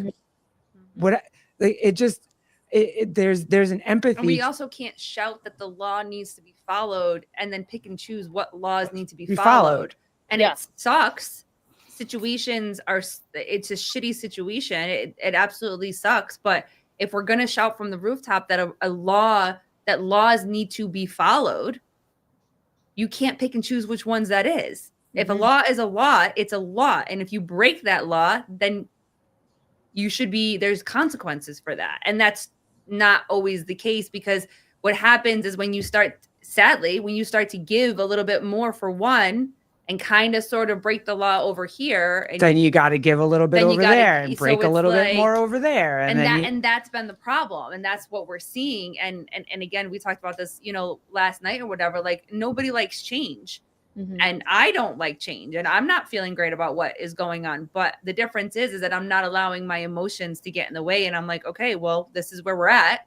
what? Like, it just... there's an empathy. And we also can't shout that the law needs to be followed and then pick and choose what laws need to be followed. And it sucks. Situations it's a shitty situation. It absolutely sucks. But if we're going to shout from the rooftop that that laws need to be followed, you can't pick and choose which ones that is. If a law is a law, it's a law. And if you break that law, then there's consequences for that. And that's not always the case, because what happens is when you start to give a little bit more for one and kind of sort of break the law over here, and then you got to give a little bit then you over gotta- there and so break a it's little bit more like- over there. And then and that's been the problem, and that's what we're seeing. And again, we talked about this, last night or whatever. Like, nobody likes change. Mhm. And I don't like change, and I'm not feeling great about what is going on. But the difference is that I'm not allowing my emotions to get in the way. And I'm like, okay, well, this is where we're at.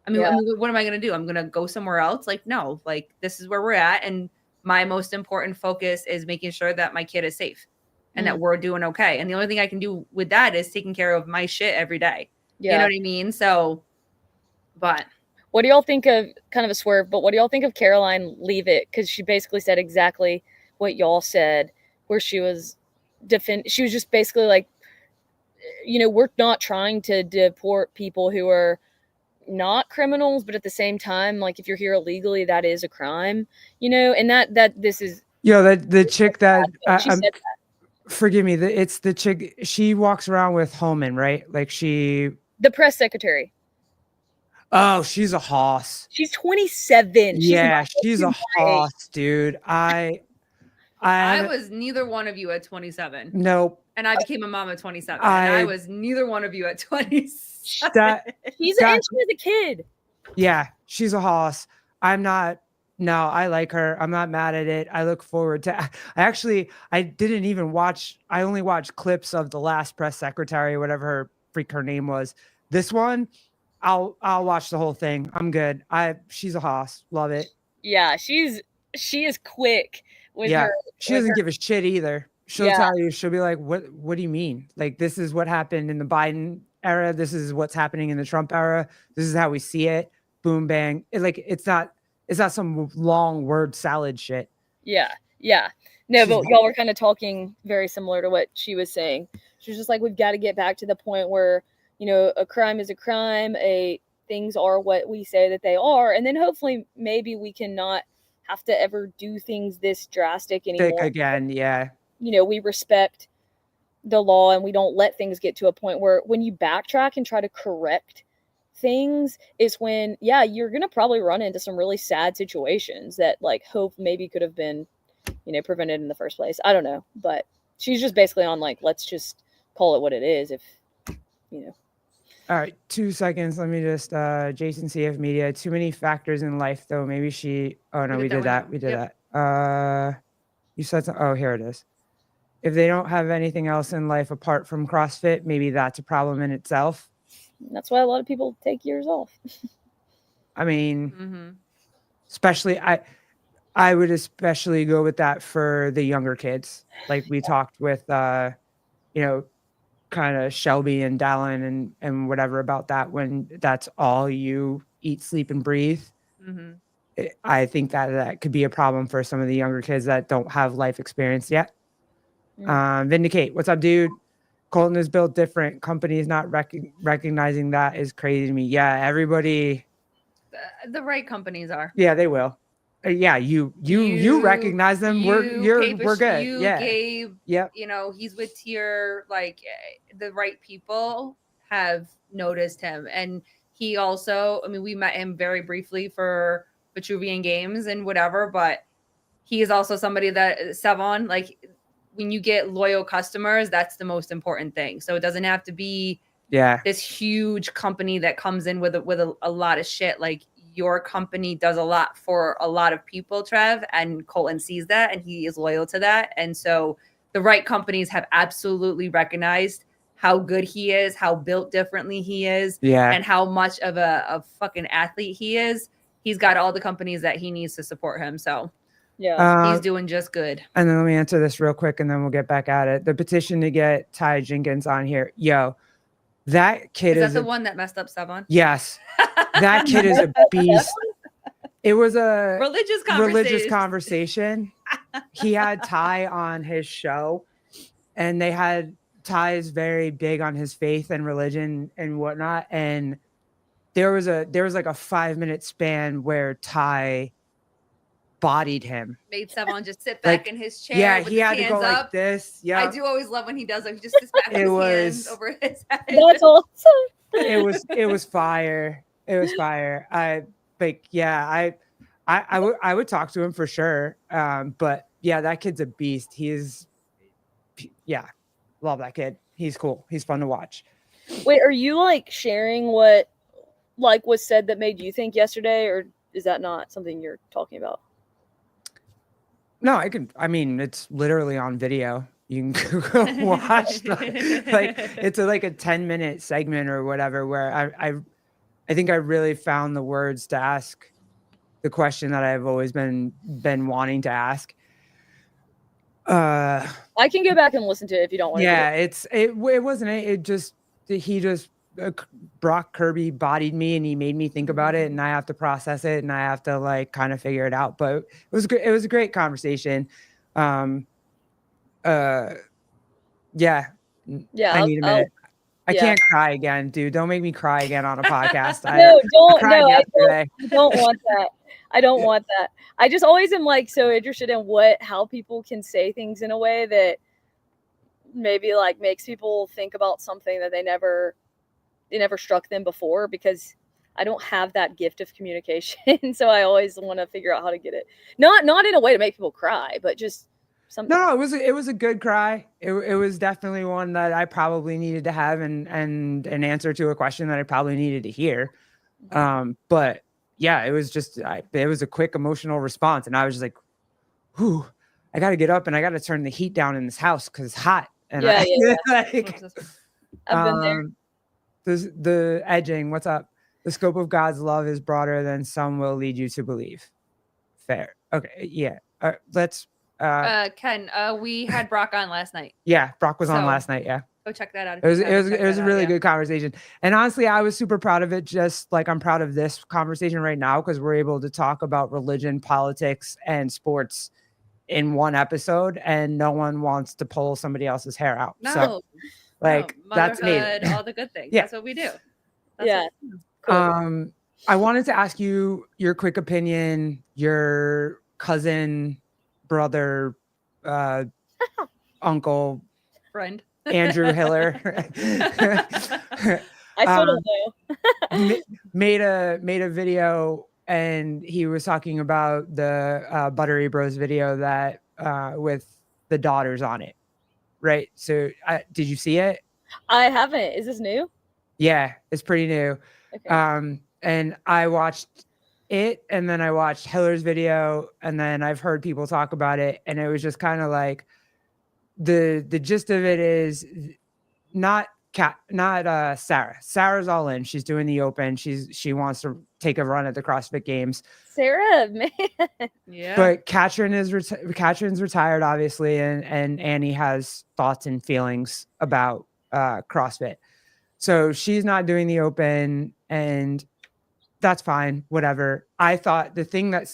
I mean, what am I going to do? I'm going to go somewhere else? Like, no, like, this is where we're at. And my most important focus is making sure that my kid is safe and that we're doing okay. And the only thing I can do with that is taking care of my shit every day. Yeah. You know what I mean? So, but What do y'all think of, kind of a swerve, but what do y'all think of Caroline Leave It? Because she basically said exactly what y'all said, where she was she was just basically like, we're not trying to deport people who are not criminals, but at the same time, like, if you're here illegally, that is a crime, and that this is, the chick that, she said that. forgive me, it's the chick, she walks around with Holman, right? Like The press secretary. Oh, she's a hoss. She's 27. Yeah, she's a hoss, dude. I was neither one of you at 27. Nope. And I became a mom at 27. And I was neither one of you at 27. She's and she was a kid. Yeah, she's a hoss. No, I like her. I'm not mad at it. I look forward to I didn't even watch, I only watched clips of the last press secretary, whatever her name was. This one, I'll watch the whole thing. I'm good. She's a hoss. Love it. Yeah, she is quick with her. She doesn't give a shit either. She'll tell you, she'll be like, what do you mean? Like, this is what happened in the Biden era. This is what's happening in the Trump era. This is how we see it. Boom, bang. It's not some long word salad shit. Yeah. No, but y'all were kind of talking very similar to what she was saying. She was just like, we've got to get back to the point where, a crime is a crime. Things are what we say that they are. And then hopefully maybe we can not have to ever do things this drastic anymore. Again, yeah. We respect the law and we don't let things get to a point where when you backtrack and try to correct things is when, you're going to probably run into some really sad situations that, like, hope maybe could have been, prevented in the first place. I don't know. But she's just basically on, like, let's just call it what it is if. All right, 2 seconds. Let me just, Jason CF Media. Too many factors in life, though. Maybe oh no, we did that. We did that. You said, oh, here it is. If they don't have anything else in life apart from CrossFit, maybe that's a problem in itself. That's why a lot of people take years off. I mean, especially, I would especially go with that for the younger kids. Like we talked with, kind of Shelby and Dallin and whatever about that, when that's all you eat, sleep, and breathe. I think that could be a problem for some of the younger kids that don't have life experience yet. Vindicate, what's up, dude? Colton is built different. Companies not recognizing that is crazy to me. Yeah, everybody. The right companies are. Yeah, they will. Yeah, you recognize them. We're good. Gabe, yep. He's with tier, like, the right people have noticed him. And he also, I mean, we met him very briefly for Vitruvian Games and whatever, but he is also somebody that Sevon, like, when you get loyal customers, that's the most important thing. So it doesn't have to be this huge company that comes in with a lot of shit. Like, your company does a lot for a lot of people, Trev, and Colton sees that and he is loyal to that. And so the right companies have absolutely recognized how good he is, how built differently he is, and how much of a fucking athlete he is. He's got all the companies that he needs to support him. So he's doing just good. And then let me answer this real quick and then we'll get back at it. The petition to get Ty Jenkins on here. That kid is that the one that messed up Sevon? Yes. That kid is a beast. It was a religious conversation. He had Ty on his show and Ty is very big on his faith and religion and whatnot. And there was like a 5-minute span where Ty bodied him. Made Sevon just sit back in his chair. Yeah, with he his had to go up. like this. Yeah, I do always love when he does it. He just sits back with his hands over his head. That's awesome. It was fire. It was fire. I would talk to him for sure. But yeah, that kid's a beast. Yeah, love that kid. He's cool. He's fun to watch. Wait, are you like sharing what like was said that made you think yesterday, or is that not something you're talking about? No, I mean, it's literally on video. You can go watch like it's like a 10-minute segment or whatever where I think I really found the words to ask the question that I've always been wanting to ask. I can go back and listen to it if you don't want Yeah, to. it wasn't it just he just Brock Kirby bodied me and he made me think about it, and I have to process it and I have to like kind of figure it out. But it was good. It was a great conversation. Yeah. Yeah, I need a minute. I yeah. can't cry again, dude. Don't make me cry again on a podcast. No, don't. cried No, yesterday. I don't want that. I don't want that. I just always am like so interested in how people can say things in a way that maybe like makes people think about something that they never struck them before, because I don't have that gift of communication. So I always want to figure out how to get it. Not in a way to make people cry, but just something. No, it was a good cry. It was definitely one that I probably needed to have and an answer to a question that I probably needed to hear. But yeah, it was just it was a quick emotional response, and I was just like, "Whew, I got to get up and I got to turn the heat down in this house because it's hot." And Yeah. like, I've been there. The edging. What's up? The scope of God's love is broader than some will lead you to believe. Fair. Okay. Yeah. Let's. Ken, we had Brock on last night. Yeah, Brock was on last night. Yeah. Go check that out. It was a really good conversation. And honestly, I was super proud of it. Just like I'm proud of this conversation right now, because we're able to talk about religion, politics, and sports in one episode, and no one wants to pull somebody else's hair out. No, so, like that's amazing. All the good things. Yeah. That's what we do. Cool. I wanted to ask you your quick opinion, your cousin, brother, uncle, friend, Andrew Hiller. I still don't know. made a video, and he was talking about the Buttery Bros video that with the daughters on it, right? So did you see it? I haven't. Is this new? Yeah, it's pretty new. Okay. And I watched it, and then I watched Hiller's video, and then I've heard people talk about it, and it was just kind of like the gist of it is not Sarah. Sarah's all in. She's doing the open. She wants to take a run at the CrossFit Games. Sarah, man. Yeah. But Katrin's retired, obviously, and Annie has thoughts and feelings about CrossFit. So she's not doing the open, and that's fine, whatever. I thought the thing that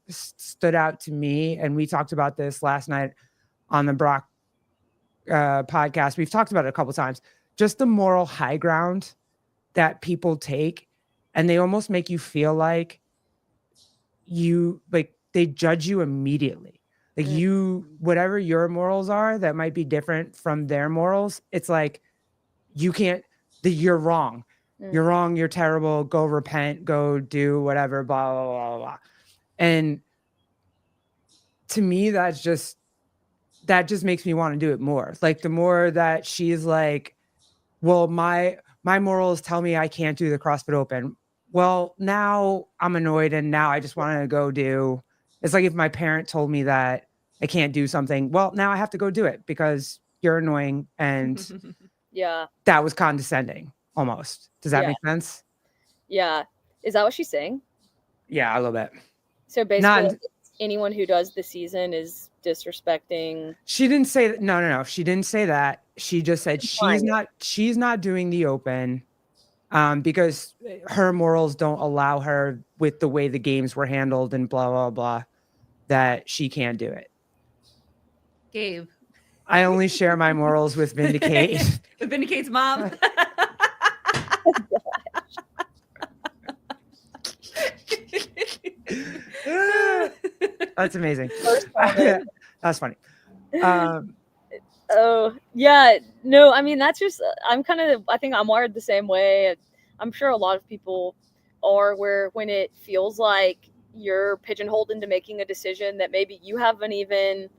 stood out to me, and we talked about this last night on the Brock podcast. We've talked about it a couple times. Just the moral high ground that people take, and they almost make you feel like they judge you immediately. Like whatever your morals are that might be different from their morals, it's like you're wrong. You're wrong. You're terrible. Go repent. Go do whatever. Blah blah blah blah. And to me, that just makes me want to do it more. Like the more that she's like, well, my morals tell me I can't do the CrossFit Open. Well, now I'm annoyed, and now I just want to go do. It's like if my parent told me that I can't do something. Well, now I have to go do it because you're annoying, and yeah, that was condescending almost. Does that make sense? Yeah. Is that what she's saying? Yeah, a little bit. So basically, anyone who does the season is disrespecting. She didn't say that. No. She didn't say that. She just said she's not doing the open because her morals don't allow her, with the way the games were handled and blah, blah, blah, that she can't do it. Gabe. I only share my morals with Vindicate. With Vindicate's mom. That's amazing. That's funny. Oh yeah, no, I mean that's just I think I'm wired the same way. I'm sure a lot of people are, where when it feels like you're pigeonholed into making a decision that maybe you haven't even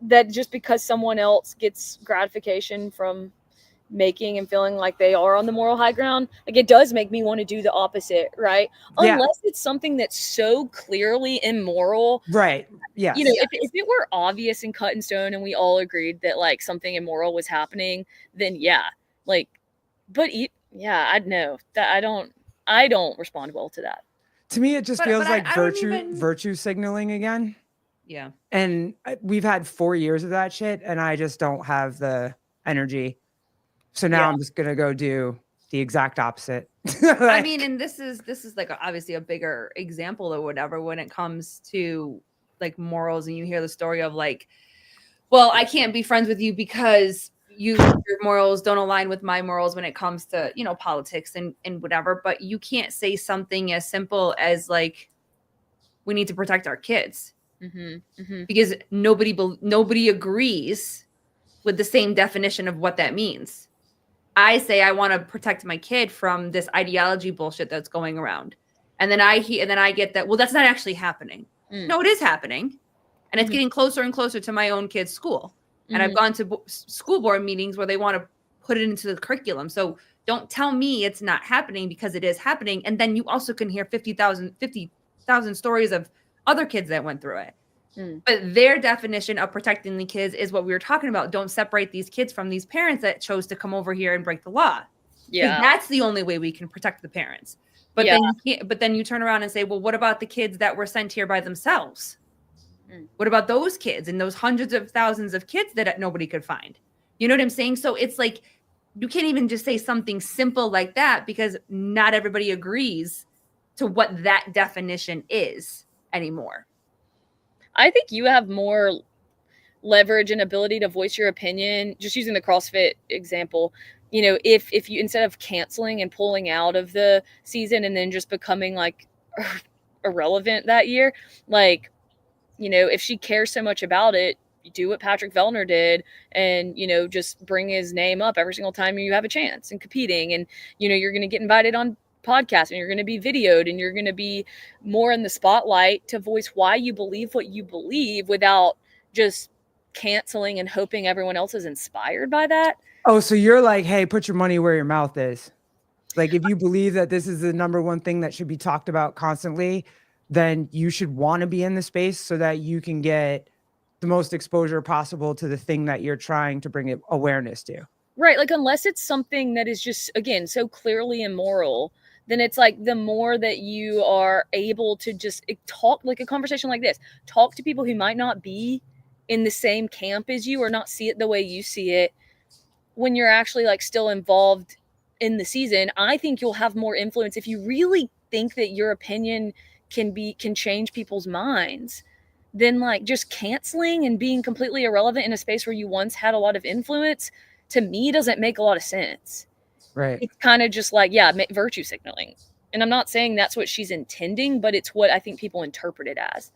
that just because someone else gets gratification from making and feeling like they are on the moral high ground, like it does make me want to do the opposite, right? Yeah. Unless it's something that's so clearly immoral. Right. Yes. You know, if it were obvious and cut in stone and we all agreed that like something immoral was happening, then yeah, like, but yeah, I'd know that I don't respond well to that. To me, it just But- feels but like I don't even- virtue signaling again. Yeah. And we've had 4 years of that shit, and I just don't have the energy. So now Yeah. I'm just gonna go do the exact opposite. I mean, and this is like obviously a bigger example or whatever when it comes to like morals, and you hear the story of like, well, I can't be friends with you because your morals don't align with my morals when it comes to, you know, politics and whatever. But you can't say something as simple as like, we need to protect our kids because nobody agrees with the same definition of what that means. I say I want to protect my kid from this ideology bullshit that's going around. And then I get that, well, that's not actually happening. No, it is happening. And it's getting closer and closer to my own kid's school. And I've gone to school board meetings where they want to put it into the curriculum. So don't tell me it's not happening, because it is happening. And then you also can hear 50,000 stories of other kids that went through it. But their definition of protecting the kids is what we were talking about. Don't separate these kids from these parents that chose to come over here and break the law. Yeah. That's the only way we can protect the parents. But then you turn around and say, well, what about the kids that were sent here by themselves? What about those kids and those hundreds of thousands of kids that nobody could find? You know what I'm saying? So it's like, you can't even just say something simple like that, because not everybody agrees to what that definition is anymore. I think you have more leverage and ability to voice your opinion, just using the CrossFit example. You know, if you, instead of canceling and pulling out of the season and then just becoming like irrelevant that year, like, you know, if she cares so much about it, you do what Patrick Vellner did and, you know, just bring his name up every single time you have a chance and competing. And, you know, you're going to get invited on podcasts and you're going to be videoed and you're going to be more in the spotlight to voice why you believe what you believe without just canceling and hoping everyone else is inspired by that. Oh, so you're like, hey, put your money where your mouth is. Like, if you believe that this is the number one thing that should be talked about constantly, then you should want to be in the space so that you can get the most exposure possible to the thing that you're trying to bring awareness to. Right. Like, unless it's something that is just, again, so clearly immoral, then it's like the more that you are able to just talk, like a conversation like this, talk to people who might not be in the same camp as you or not see it the way you see it, when you're actually like still involved in the season. I think you'll have more influence if you really think that your opinion can change people's minds, than like just canceling and being completely irrelevant in a space where you once had a lot of influence. To me, doesn't make a lot of sense. Right. It's kind of just like, yeah, virtue signaling. And I'm not saying that's what she's intending, but it's what I think people interpret it as.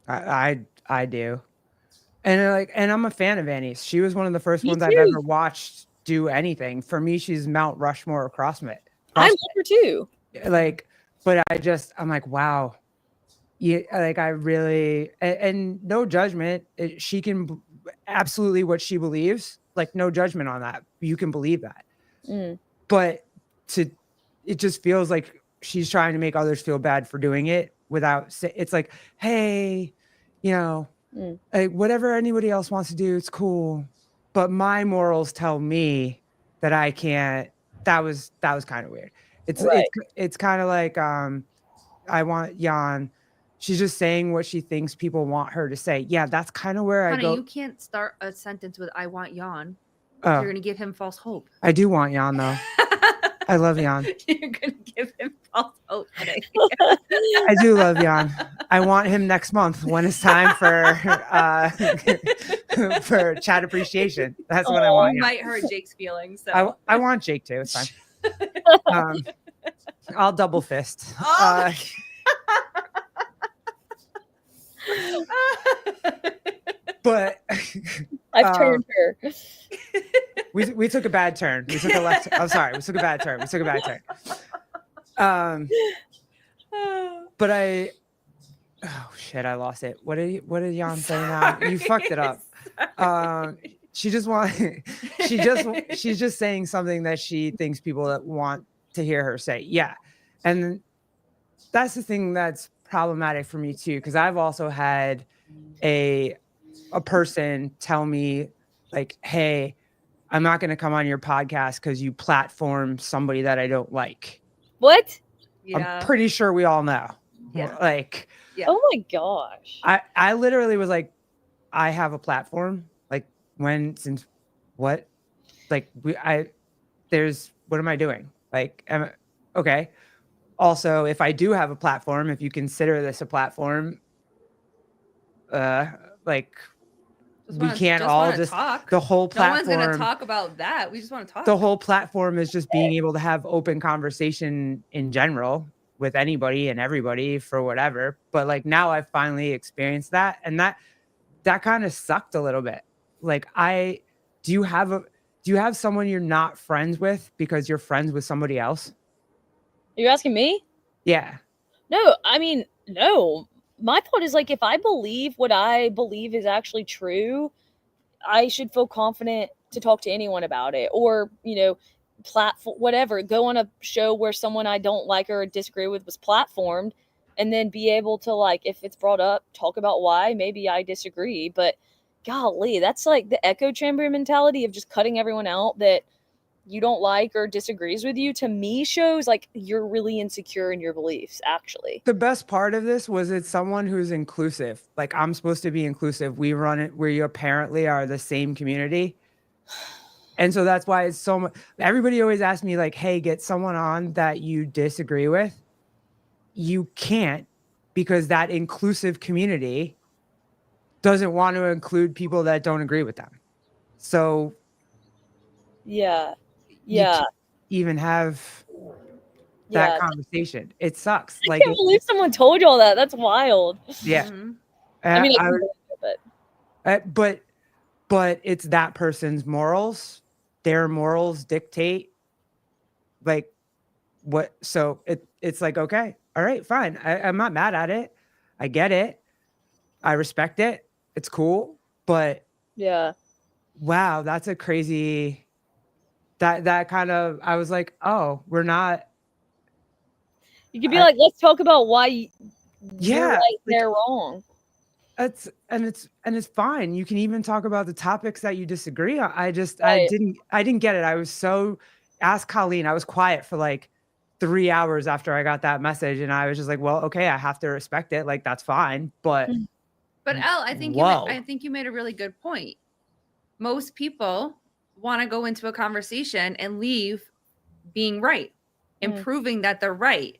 I do. And I'm a fan of Annie's. She was one of the first Me ones too. I've ever watched do anything. For me, she's Mount Rushmore of CrossFit. I love her too. Like, but I'm like, wow. Yeah, like I really, and no judgment. She can absolutely what she believes. Like, no judgment on that. You can believe that. But it just feels like she's trying to make others feel bad for doing it without. It's like, hey, you know, like, whatever anybody else wants to do, it's cool. But my morals tell me that I can't. That was kind of weird. It's kind of like I want Jan. She's just saying what she thinks people want her to say. Yeah, that's kind of where Honey, I go. you can't start a sentence with "I want Jan." Oh, You're going to give him false hope. I do want Jan though. I love Jan. You're going to give him false hope today. I do love Jan. I want him next month when it's time for for chat appreciation. That's what I want. You Jan. might hurt Jake's feelings. So. I want Jake too. It's fine. I'll double fist. But I've turned her. we took a bad turn. We took a left. I'm sorry. We took a bad turn. But Oh shit, I lost it. What did Jan say now? You fucked it up. She just she's just saying something that she thinks people that want to hear her say. Yeah. And that's the thing that's problematic for me too, because I've also had a person tell me like, hey, I'm not going to come on your podcast because you platform somebody that I don't like. What? Yeah. I'm pretty sure we all know. Yeah. Like, Yeah. Oh my gosh. I literally was like, I have a platform. Like, since what? Like, what am I doing? Like, okay. Also, if I do have a platform, if you consider this a platform, like, we can't all just talk. the whole No one's platform. gonna talk about that. We just want to talk. The whole platform is just being able to have open conversation in general with anybody and everybody for whatever. But like now I've finally experienced that, and that kind of sucked a little bit. Like, do you have someone you're not friends with because you're friends with somebody else? Are you asking me? Yeah. No, I mean, no. My thought is like, if I believe what I believe is actually true, I should feel confident to talk to anyone about it, or, platform, whatever, go on a show where someone I don't like or disagree with was platformed, and then be able to, like, if it's brought up, talk about why maybe I disagree. But golly, that's like the echo chamber mentality of just cutting everyone out that you don't like or disagrees with you. To me, shows like you're really insecure in your beliefs, actually. The best part of this was it's someone who's inclusive. Like, I'm supposed to be inclusive. We run it where you apparently are the same community. And so that's why it's so much. Everybody always asks me like, hey, get someone on that you disagree with. You can't, because that inclusive community doesn't want to include people that don't agree with them. So Yeah. you can't even have that conversation. It sucks. I can't believe someone told you all that. That's wild. Yeah. Mhm. I mean, but it's that person's morals. Their morals dictate like what. So it's like, okay, all right, fine. I'm not mad at it. I get it. I respect it. It's cool. But yeah. Wow, that's a crazy. That kind of, I was like, oh, we're not. You could be like, let's talk about why you're right, like, they're wrong. It's fine. You can even talk about the topics that you disagree on. I Right. didn't get it. I was so, ask Colleen. I was quiet for like 3 hours after I got that message, and I was just like, well, okay, I have to respect it. Like, that's fine. But Elle, I think you made a really good point. Most people want to go into a conversation and leave being right and proving that they're right.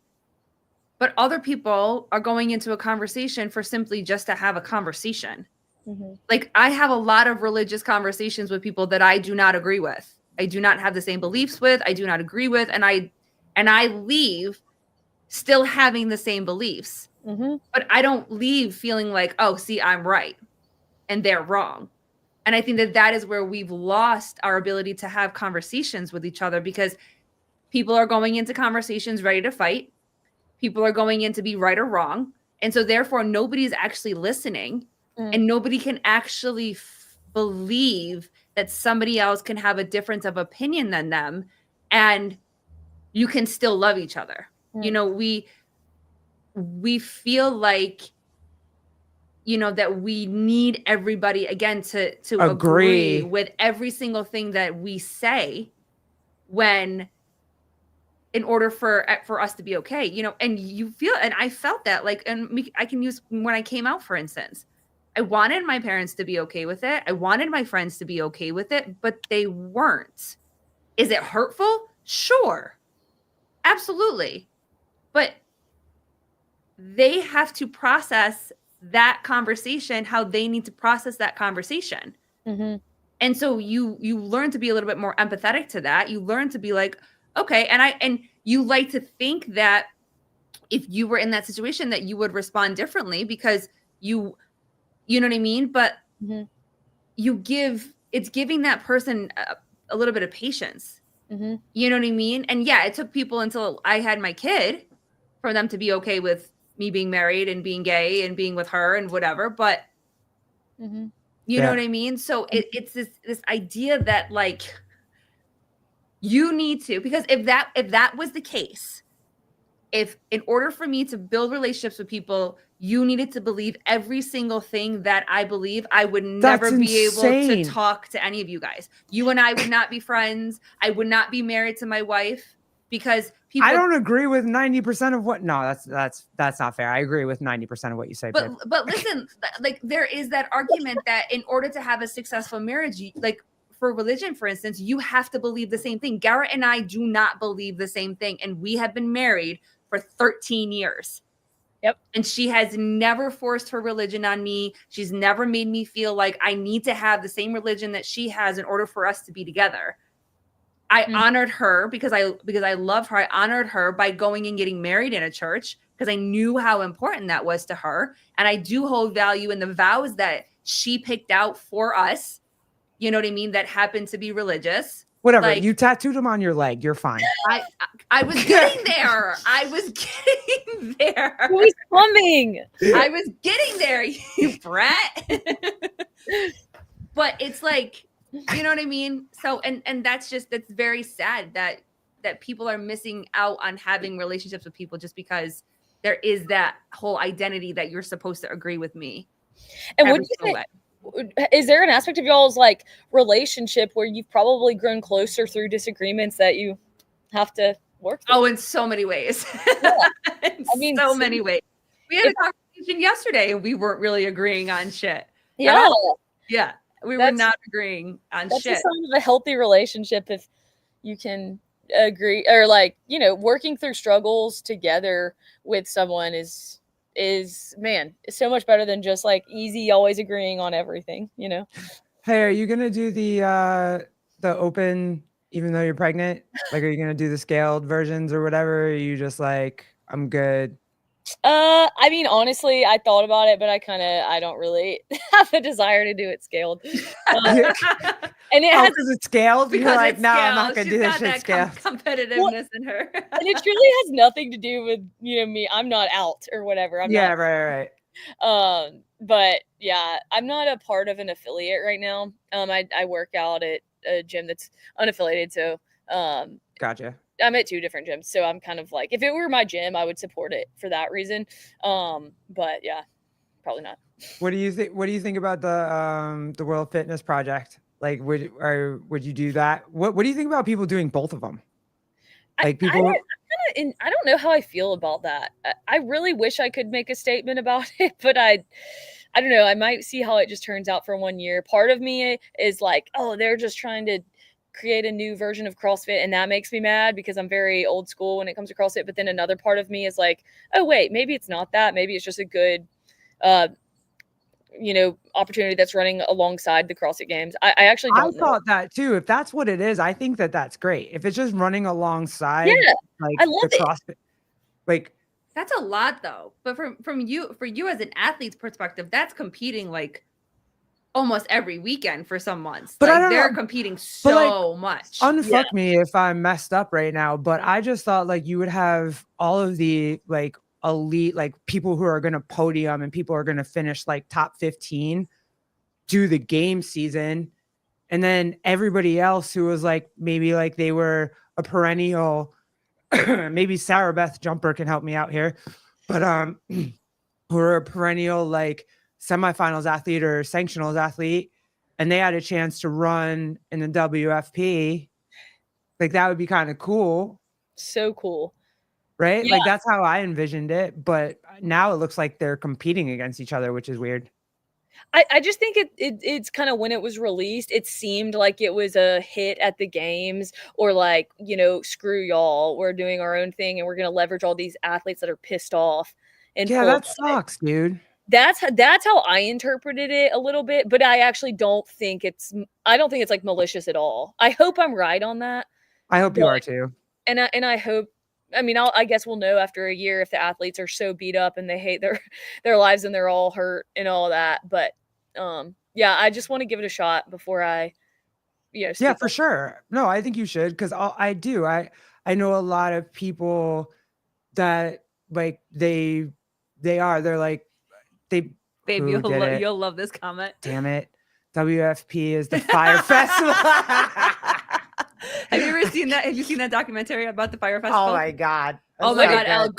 But other people are going into a conversation for simply just to have a conversation. Mm-hmm. Like, I have a lot of religious conversations with people that I do not agree with. I do not have the same beliefs with, I do not agree with, and I leave still having the same beliefs. Mm-hmm. But I don't leave feeling like, oh, see, I'm right and they're wrong. And I think that is where we've lost our ability to have conversations with each other, because people are going into conversations ready to fight. People are going in to be right or wrong. And so therefore nobody's actually listening, and nobody can actually believe that somebody else can have a difference of opinion than them, and you can still love each other. We feel like, that we need everybody again to agree with every single thing that we say, when in order for us to be okay, and you feel, and I felt that, like, and I can use when I came out, for instance, I wanted my parents to be okay with it. I wanted my friends to be okay with it, but they weren't. Is it hurtful? Sure. Absolutely. But they have to process that conversation how they need to process that conversation. Mm-hmm. And so you learn to be a little bit more empathetic to that. You learn to be like, okay, and you like to think that if you were in that situation that you would respond differently, because you know what I mean? But it's giving that person a little bit of patience. Mm-hmm. You know what I mean? And yeah, it took people until I had my kid for them to be okay with me being married and being gay and being with her and whatever, but Mm-hmm. you know what I mean? So it's this idea that like you need to, because if that was the case, if in order for me to build relationships with people, you needed to believe every single thing that I believe, I would never be able to insane. talk to any of you guys. You and I would not be friends. I would not be married to my wife because people. I don't agree with 90% of what. No, that's not fair. I agree with 90% of what you say. But Babe. but listen, like there is that argument that in order to have a successful marriage, like for religion, for instance, you have to believe the same thing. Garrett and I do not believe the same thing, and we have been married for 13 years. Yep. And she has never forced her religion on me. She's never made me feel like I need to have the same religion that she has in order for us to be together. I honored her because I love her. I honored her by going and getting married in a church because I knew how important that was to her. And I do hold value in the vows that she picked out for us. You know what I mean? That happened to be religious. Whatever. Like, you tattooed them on your leg. You're fine. I was getting there. I was getting there. Who's coming? I was getting there, you brat. But it's like, you know what I mean? So, and that's very sad that people are missing out on having relationships with people just because there is that whole identity that you're supposed to agree with me. And what do you think? Is there an aspect of y'all's like relationship where you've probably grown closer through disagreements that you have to work through? Oh, in so many ways. Yeah. So many ways. We had a conversation yesterday and we weren't really agreeing on shit. Yeah. Yeah. We were not agreeing on that's shit. That's a sign of a healthy relationship if you can agree, or like, you know, working through struggles together with someone is man, it's so much better than just like easy always agreeing on everything, you know. Hey, are you gonna do the open even though you're pregnant? Like, are you gonna do the scaled versions or whatever? Or are you just like, I'm good? I mean, honestly, I thought about it, but I don't really have a desire to do it scaled. And it has it's scaled. Because you're like, it's no, scaled. I'm not gonna She's do this got shit that scaled. competitiveness in her. And it truly has nothing to do with, you know, me. I'm not out or whatever. I'm not. Right. But yeah, I'm not a part of an affiliate right now. I work out at a gym that's unaffiliated, so Gotcha. I'm at 2 different gyms, so I'm kind of like, if it were my gym, I would support it for that reason. But yeah, probably not. What do you think? What do you think about the World Fitness Project? Like, would you do that? What do you think about people doing both of them? Like people. I don't know how I feel about that. I really wish I could make a statement about it, but I don't know. I might see how it just turns out for 1 year. Part of me is like, oh, they're just trying to create a new version of CrossFit, and that makes me mad because I'm very old school when it comes to CrossFit. But then another part of me is like, oh wait, maybe it's not that. Maybe it's just a good you know, opportunity that's running alongside the CrossFit Games. I actually don't know. Thought that too. If that's what it is, I think that's great. If it's just running alongside, like I love the CrossFit, like that's a lot though. But for you as an athlete's perspective, that's competing like almost every weekend for some months. But like they're competing so much. Unfuck me if I'm messed up right now, but I just thought like you would have all of the like elite, like people who are going to podium and people are going to finish like top 15 do the game season, and then everybody else who was like maybe like they were a perennial maybe Sarah Beth Jumper can help me out here, but who are a perennial like semifinals athlete or sanctionals athlete, and they had a chance to run in the WFP, like that would be kind of cool. So cool. Right? Yeah. Like that's how I envisioned it. But now it looks like they're competing against each other, which is weird. I just think it's kind of when it was released, it seemed like it was a hit at the games, or like, you know, screw y'all, we're doing our own thing and we're going to leverage all these athletes that are pissed off. And yeah, that sucks, dude. That's how I interpreted it a little bit, but I actually don't think it's like malicious at all. I hope I'm right on that. I hope you are too. And I hope, I mean, I guess we'll know after a year if the athletes are so beat up and they hate their lives and they're all hurt and all that. But yeah, I just want to give it a shot before I, you know. Yeah, for sure. No, I think you should, because I do. I know a lot of people that like they They are. They're like, they. Babe, Who did it? you'll love this comment. Damn it. WFP is the Fire Festival. Have you ever seen that? Have you seen that documentary about the Fire Festival? Oh my God. Oh That's my so God, Elle,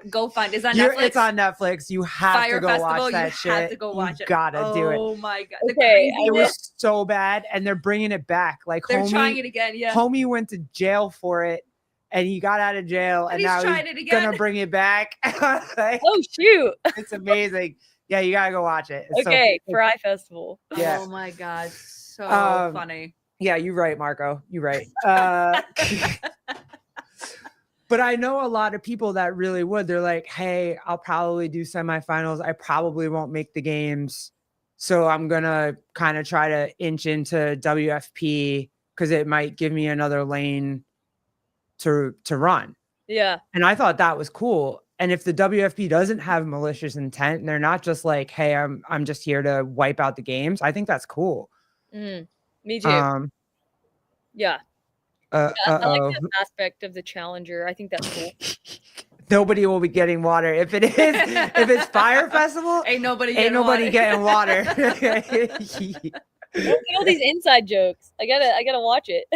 good. go find. It's on Netflix. It's on Netflix. You have Fire to go Festival. watch that You shit. have to go watch you it. Gotta do it. Oh my God. The Okay, It craziness. was so bad, and they're bringing it back. Like They're homie, trying it again. Yeah. homie went to jail for it, and he got out of jail, and he's now trying he's it again. gonna bring it back. Like, Oh shoot. it's amazing. Yeah, you gotta go watch it. It's so Okay, cool. Fry Festival. Yeah. Oh my God. So Um, funny. Yeah, you're right, Marco. You're right. But I know a lot of people that really would. They're like, hey, I'll probably do semifinals. I probably won't make the games. So I'm going to kind of try to inch into WFP because it might give me another lane to run. Yeah. And I thought that was cool. And if the WFP doesn't have malicious intent and they're not just like, hey, I'm just here to wipe out the games, I think that's cool. Me too. Yeah. I like that aspect of the challenger. I think that's cool. Nobody will be getting water if it's Fire Festival. Ain't nobody getting water. All these inside jokes. I gotta watch it.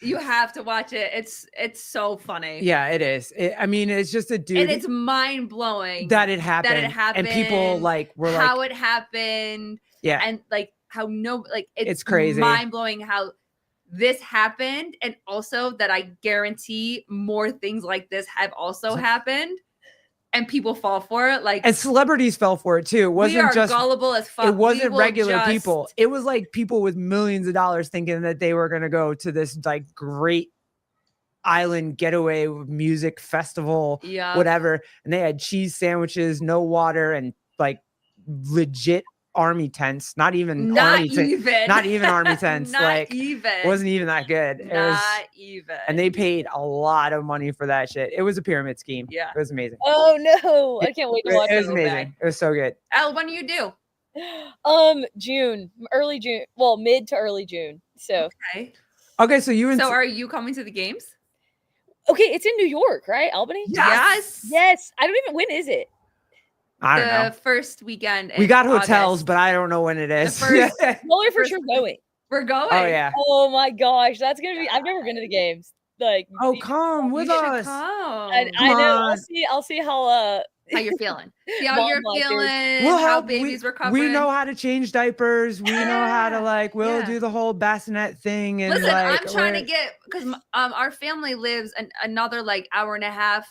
You have to watch it. It's so funny. Yeah, it is. I mean, it's just a dude, and it's mind blowing that it happened. And people were how it happened. Yeah, and how it's crazy, mind blowing how this happened, and also that I guarantee more things like this have also happened, and people fall for it. And celebrities fell for it too. It wasn't we are just gullible as fuck. It wasn't regular people. It was like people with millions of dollars thinking that they were gonna go to this great island getaway music festival, whatever, and they had cheese sandwiches, no water, and legit army tents. Not even army tents. It wasn't even that good. And they paid a lot of money for that shit. It was a pyramid scheme. Yeah, it was amazing. Oh no, I can't wait to watch it. It was amazing. It was so good. Elle, when do you do? June, early June. Well, mid to early June. So okay. So are you coming to the games? Okay, it's in New York, right? Albany. Yes. I don't even. When is it? I don't know. The first weekend. We got hotels, but I don't know when it is. We're for sure going. We're going. Oh yeah. Oh my gosh, that's gonna be. I've never been to the games. Come with us. I know. I'll see how you're feeling. See how you're feeling. We'll how help. babies recovering. We know how to change diapers. We know how to we'll do the whole bassinet thing. And listen, I'm trying to get because our family lives another hour and a half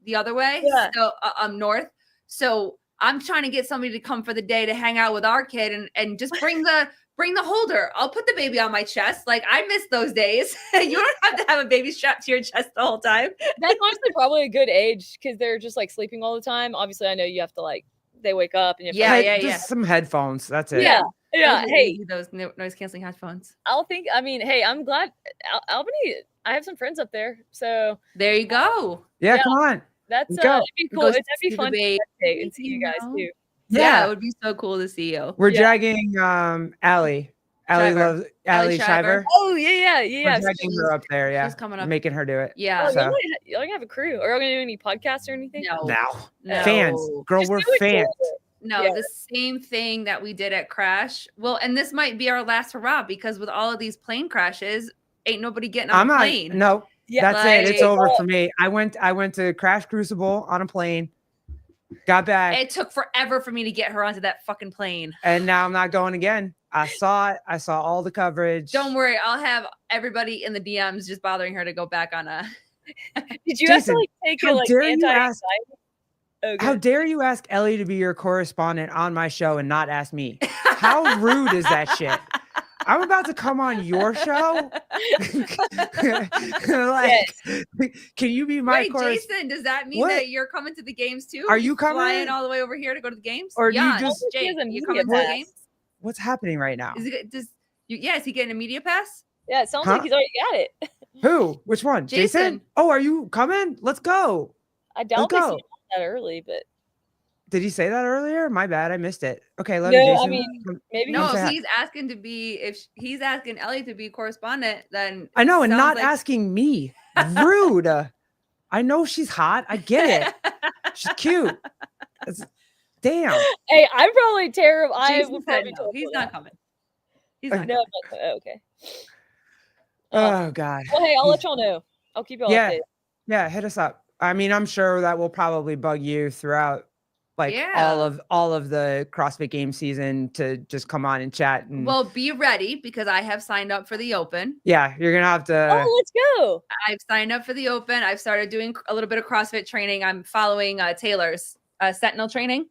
the other way. Yeah. So north. So I'm trying to get somebody to come for the day to hang out with our kid and just bring the holder. I'll put the baby on my chest. I miss those days. You don't have to have a baby strapped to your chest the whole time. That's honestly probably a good age because they're just sleeping all the time. Obviously, I know you have to they wake up and you have to just some headphones. That's it. Yeah. Hey, those noise canceling headphones. Hey, I'm glad Albany. I have some friends up there, so there you go. Yeah. Come on. That'd be cool. It'd be fun to and see you guys too. Yeah, it would be so cool to see you. We're dragging Ellie. Ellie Shiver. Oh yeah. We're dragging her up there. Yeah, she's coming up, making her do it. Yeah. Oh, so. Y'all gonna have a crew? Are y'all gonna do any podcasts or anything? No. Fans, girl, we're fans. No, the same thing that we did at Crash. Well, and this might be our last hurrah because with all of these plane crashes, ain't nobody getting on a plane. No. Yeah, that's it. It's over for me. I went to Crash Crucible on a plane. Got back. It took forever for me to get her onto that fucking plane. And now I'm not going again. I saw it. I saw all the coverage. Don't worry. I'll have everybody in the DMs just bothering her to go back on a. Did you have to take it anti-anxiety? How dare you ask Ellie to be your correspondent on my show and not ask me? How rude is that shit? I'm about to come on your show. Can you be my Jason, does that mean that you're coming to the games too? Are you coming? Flying all the way over here to go to the games? Or you just Jake, you coming to the games? What's happening right now? Is he getting a media pass? Yeah, it sounds like he's already got it. Who? Which one? Jason? Oh, are you coming? Let's go. I doubt they see that early, but did he say that earlier? My bad, I missed it. Okay, let me. Jason. I mean, maybe if he's asking Ellie to be correspondent, then I know, and not asking me. Rude. I know she's hot. I get it. She's cute. Damn. Hey, I'm probably terrible. I Jason would said probably no. terrible He's at not that. coming. He's not No, coming. okay. Oh God. Well, hey, I'll let He's- y'all know. I'll keep y'all Yeah. updated. Yeah, hit us up. I mean, I'm sure that will probably bug you throughout like all of the CrossFit game season to just come on and chat. And Well, be ready because I have signed up for the Open. yeah, you're gonna have to. Oh, let's go. I've signed up for the Open. I've started doing a little bit of CrossFit training. I'm following Taylor's Sentinel training.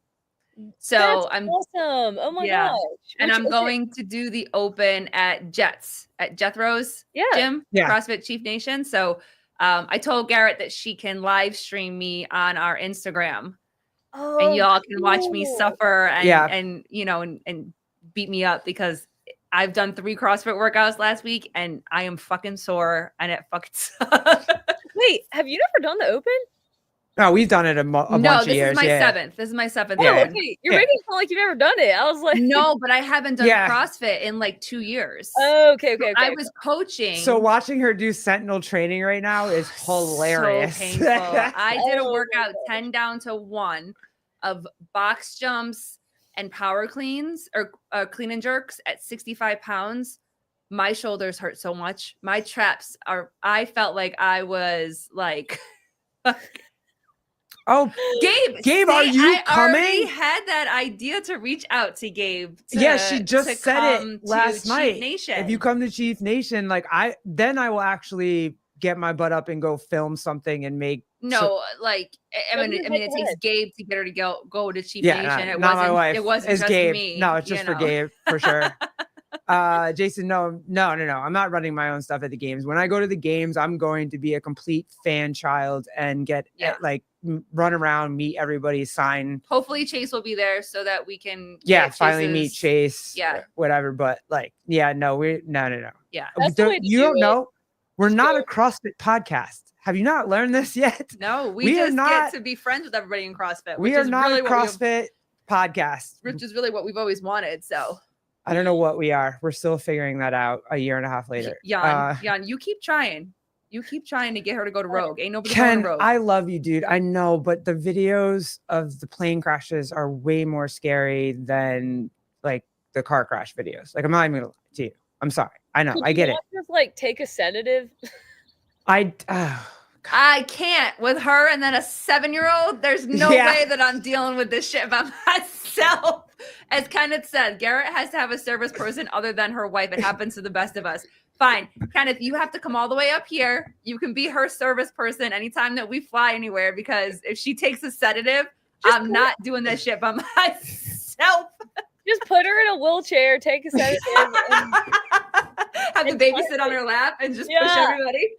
So That's I'm awesome. Oh my gosh. and Which- I'm going to do the Open at Jethro's gym, Yeah. CrossFit Chief Nation. So I told Garrett that she can live stream me on our Instagram, Oh, and y'all can watch me cool. suffer and Yeah. and you know and beat me up because I've done 3 CrossFit workouts last week and I am fucking sore and it fucking sucks. Wait, have you never done the Open? No, we've done it a bunch of this years. is my yeah. 7th. This is my 7th. Oh, Yeah. one. okay. You're Yeah. making it sound like you've never done it. I was like, No, but I haven't done Yeah. CrossFit in like 2 years. Oh, okay. I was coaching. So watching her do Sentinel training right now is hilarious. So painful. I did a Oh, workout my 10 down to 1 of box jumps and power cleans or clean and jerks at 65 pounds. My shoulders hurt so much. My traps I felt like I was like, Oh, Gabe, are you I already coming? had that idea to reach out to Gabe. Yeah, she just to said come it to last Chief night. Nation. If you come to Chief Nation, like I will actually get my butt up and go film something and make. No, like I What mean, did it you takes make Gabe to get her to go to Chief Yeah, Nation. It not wasn't my wife. It wasn't It's just Gabe. me. No, it's just for Gabe for sure. Jason, no. I'm not running my own stuff at the games. When I go to the games, I'm going to be a complete fan child and get run around, meet everybody, sign. Hopefully Chase will be there so that we can Finally meet Chase. Yeah. Whatever. But like, yeah, no. Yeah. That's the way to You do don't it. know. We're not a Sure. CrossFit podcast. Have you not learned this yet? No, we We are just not- get to be friends with everybody in CrossFit. We which are is not really a what we- CrossFit podcast. which is really what we've always wanted. So I don't know what we are. We're still figuring that out a year and a half later. Jan, you keep trying. You keep trying to get her to go to Rogue. Ain't nobody going Ken, to Rogue. I love you, dude. I know, but the videos of the plane crashes are way more scary than like the car crash videos. Like, I'm not even gonna lie to you. I'm sorry. I know. Could I you get it. not just like take a sedative? I can't with her and then a 7-year-old. There's no Yeah. way that I'm dealing with this shit by myself. As Kenneth said, Garrett has to have a service person other than her wife. It happens to the best of us. Fine. Kenneth, you have to come all the way up here. You can be her service person anytime that we fly anywhere because if she takes a sedative, I'm not doing that shit by myself. Just put her in a wheelchair, take a sedative. And Have the baby sit on her lap and just push Yeah. everybody.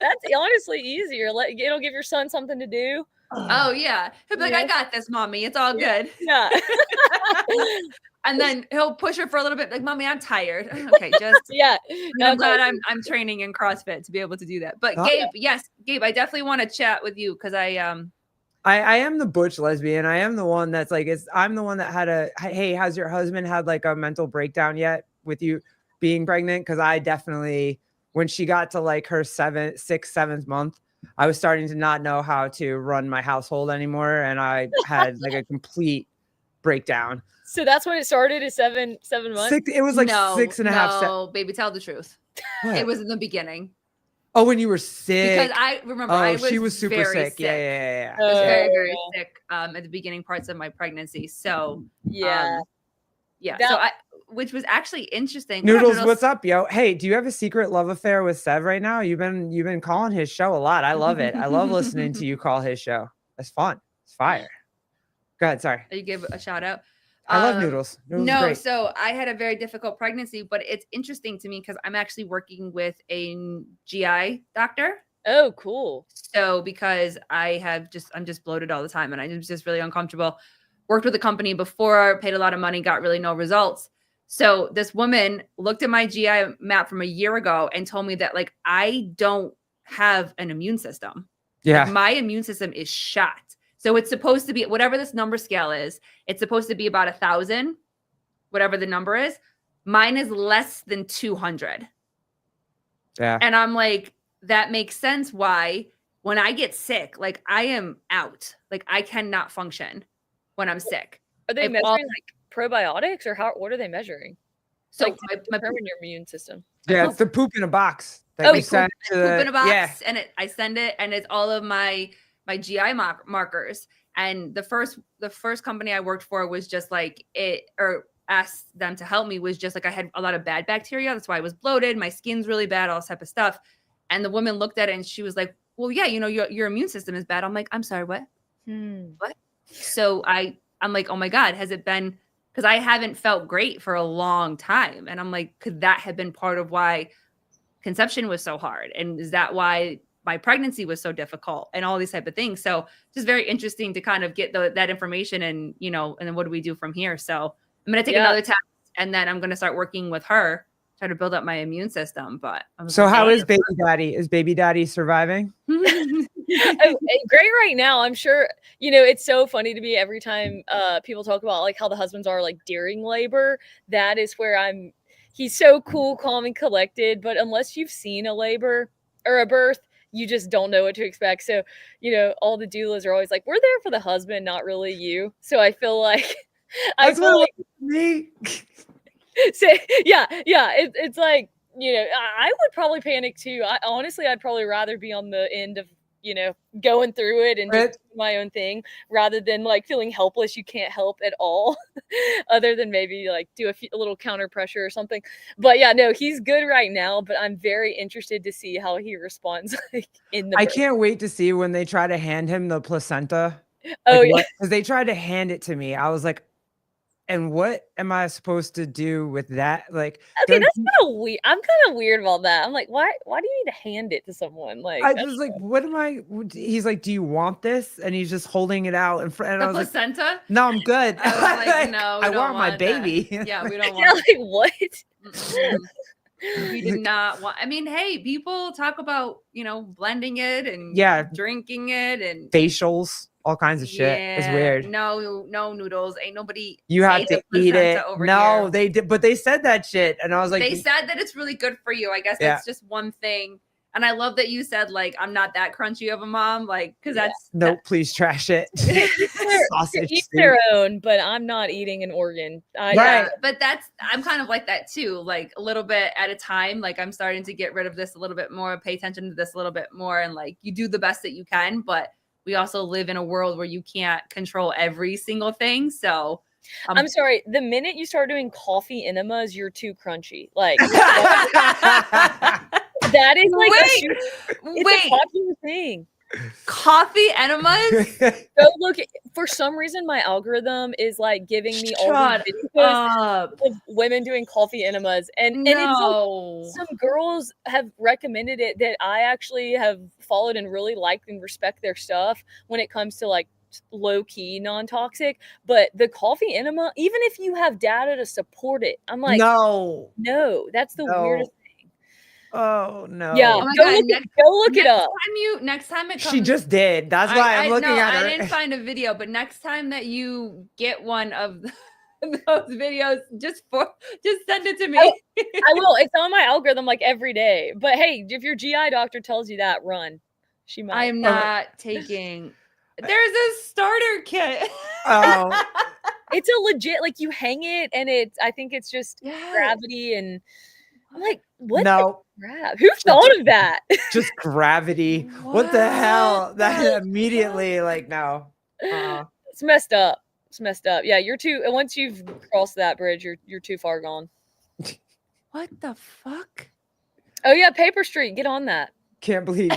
that's honestly easier. It'll give your son something to do. Oh, yeah. He'll be like, Yeah. I got this, mommy. It's all good. Yeah. And then he'll push her for a little bit, like, mommy, I'm tired. Okay, just Yeah. I'm glad I'm training in CrossFit to be able to do that. But Oh. Gabe, yes, Gabe, I definitely want to chat with you because I am the butch lesbian. I am the one that's like, I'm the one that had hey, has your husband had like a mental breakdown yet with you being pregnant? Because I definitely, when she got to like her 6th, 7th month, I was starting to not know how to run my household anymore. And I had like a complete breakdown. So that's when it started at 7 months. It was like no, 6.5. No, baby, tell the truth. What? It was in the beginning. Oh, when you were sick. Because I remember Oh, I was she was super very sick. Yeah. I was very, Oh. very sick at the beginning parts of my pregnancy. So Yeah. yeah. That- So which was actually interesting. Noodles, what's up, yo? Hey, do you have a secret love affair with Sev right now? You've been calling his show a lot. I love it. I love listening to you call his show. It's fun. It's fire. Go ahead. Sorry. You give a shout out. I love Noodles. Noodles is No, great. so I had a very difficult pregnancy, but it's interesting to me because I'm actually working with a GI doctor. Oh, cool. So because I'm just bloated all the time and I'm just really uncomfortable. Worked with a company before, paid a lot of money, got really no results. So this woman looked at my GI map from a year ago and told me that like I don't have an immune system. Yeah. Like, my immune system is shot. So it's supposed to be whatever this number scale is, it's supposed to be about 1,000, whatever the number is. Mine is less than 200. Yeah. And I'm like, that makes sense why when I get sick, like I am out, like I cannot function. when I'm sick. Are they If measuring all- like probiotics or what are they measuring? So Like to my determine your immune system. Yeah, it's the poop in a box that Oh, you poop- send to poop in a box, yeah. and I send it, and it's all of my GI markers. And the first company I worked for was just like it, or asked them to help me, was just like I had a lot of bad bacteria. That's why I was bloated. My skin's really bad, all this type of stuff. And the woman looked at it and she was like, well, yeah, you know, your immune system is bad. I'm like, I'm sorry, what? What? So I'm like, oh my God, has it been, because I haven't felt great for a long time. And I'm like, could that have been part of why conception was so hard? And is that why my pregnancy was so difficult and all these type of things? So just very interesting to kind of get that information, and, you know, and then what do we do from here? So I'm going to take another test, and then I'm going to start working with her, try to build up my immune system. But so how is baby daddy? Is baby daddy surviving? Great right now. I'm sure, you know, it's so funny to me every time people talk about like how the husbands are like during labor. That is where he's so cool, calm, and collected. But unless you've seen a labor or a birth, you just don't know what to expect. So, you know, all the doulas are always like, we're there for the husband, not really you. So I feel like That's what me. so yeah, it's like, you know, I would probably panic too. Honestly, I'd probably rather be on the end of, you know, going through it and just do my own thing rather than like feeling helpless. You can't help at all other than maybe like do a little counter pressure or something. But yeah, no, he's good right now, but I'm very interested to see how he responds like in the I birth. can't wait to see when they try to hand him the placenta. Oh like, yeah. Because they tried to hand it to me. I was like, and what am I supposed to do with that? Like, okay, that's kind of weird. I'm kind of weird about that. I'm like, why do you need to hand it to someone? Like, I was like, what am I? He's like, do you want this? And he's just holding it out in front. And the I was placenta? Like, no, I'm good. I was like, no, I want my baby. Yeah, we don't yeah, want. like what? We did not want. I mean, hey, people talk about, you know, blending it and drinking it and facials, all kinds of shit. It's weird. No noodles. Ain't nobody. You have to eat it. No, here. they did, but they said that shit, and I was like, they said that it's really good for you. I guess that's just one thing. And I love that you said, like, I'm not that crunchy of a mom, like, because that's no, please trash it. Sausage eat their own, but I'm not eating an organ. Right, but I'm kind of like that too, like a little bit at a time. Like I'm starting to get rid of this a little bit more, pay attention to this a little bit more, and like you do the best that you can. But we also live in a world where you can't control every single thing. So I'm sorry. The minute you start doing coffee enemas, you're too crunchy. Like. That is like a popular thing. Coffee enemas? Go look for some reason my algorithm is like giving me all these videos of women doing coffee enemas, and it's like, some girls have recommended it that I actually have followed and really liked and respect their stuff when it comes to like low-key non-toxic. But the coffee enema, even if you have data to support it, I'm like, no, that's the weirdest thing. Oh no! Yeah, go look it up. Next time it comes, she just did. That's why I'm looking at her. I didn't find a video, but next time that you get one of those videos, just send it to me. I will. It's on my algorithm like every day. But hey, if your GI doctor tells you that, run. She might. I am not taking. There's a starter kit. Oh, it's a legit. Like you hang it, and I think it's just gravity and. I'm like, what? No. Who thought of that? Just gravity. What the hell? That immediately, like, no. It's messed up. It's messed up. Yeah, you're too. Once you've crossed that bridge, you're too far gone. What the fuck? Oh yeah, Paper Street. Get on that. Can't believe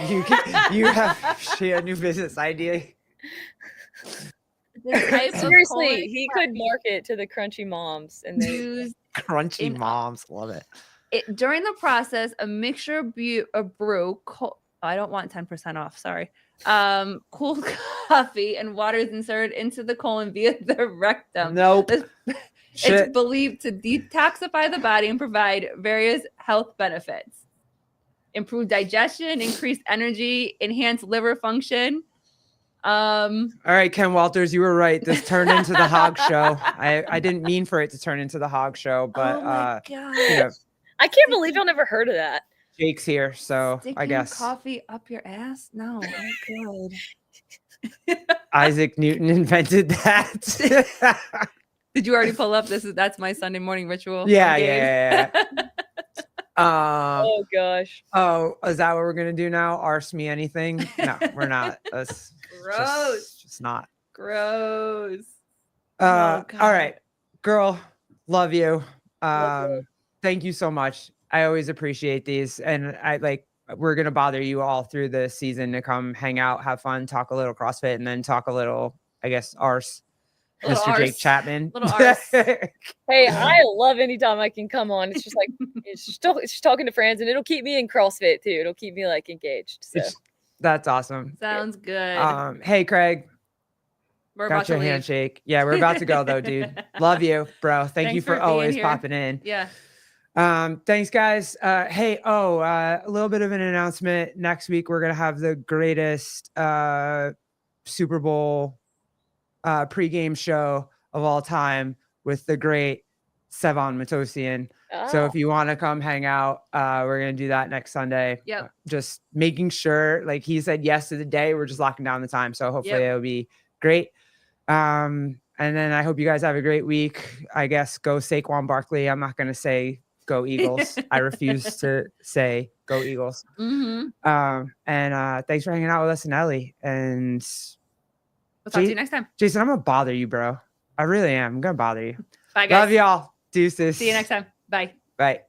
you have a new business idea. Seriously, he could market to the crunchy moms and they crunchy moms. Love it. During the process, a mixture of brew. I don't want 10% off. Sorry. Cool coffee and water is inserted into the colon via the rectum. Nope. It's believed to detoxify the body and provide various health benefits. Improve digestion, increase energy, enhance liver function. All right, Ken Walters, you were right. This turned into the hog show. I didn't mean for it to turn into the hog show, but you know, I can't believe y'all never heard of that. Jake's here, so Sticking I guess coffee up your ass. No, I'm good. Isaac Newton invented that. Did you already pull up? That's my Sunday morning ritual. Yeah, from Gabe. yeah. Oh gosh. Oh, is that what we're gonna do now? Arse me anything? No, we're not. That's Gross. just not. Gross. All God. right, girl, love you. Love you. Thank you so much. I always appreciate these, and we're gonna bother you all through the season to come hang out, have fun, talk a little CrossFit, and then talk a little, I guess, arse. Little Mr. Jake arse. Chapman. Little arse. Hey, I love anytime I can come on. It's just like it's just talking to friends, and it'll keep me in CrossFit too. It'll keep me like engaged. So That's awesome. Sounds good. Hey, Craig. We're about Got your to leave. handshake. Yeah, we're about to go though, dude. Love you, bro. Thank you Thanks for for being always here. popping in. Yeah. Thanks, guys. Hey, a little bit of an announcement. Next week, we're gonna have the greatest Super Bowl pregame show of all time with the great Sevon Matosian. So if you want to come hang out, we're gonna do that next Sunday. Yep. Just making sure, like he said yes to the day. We're just locking down the time. So hopefully it'll be great. And then I hope you guys have a great week. I guess go Saquon Barkley. I'm not gonna say go Eagles. I refuse to say go Eagles. Mm-hmm. And thanks for hanging out with us and Ellie. And We'll talk to you next time. Jason, I'm gonna bother you, bro. I really am. I'm gonna bother you. Bye, guys. Love y'all. Deuces. See you next time. Bye. Bye.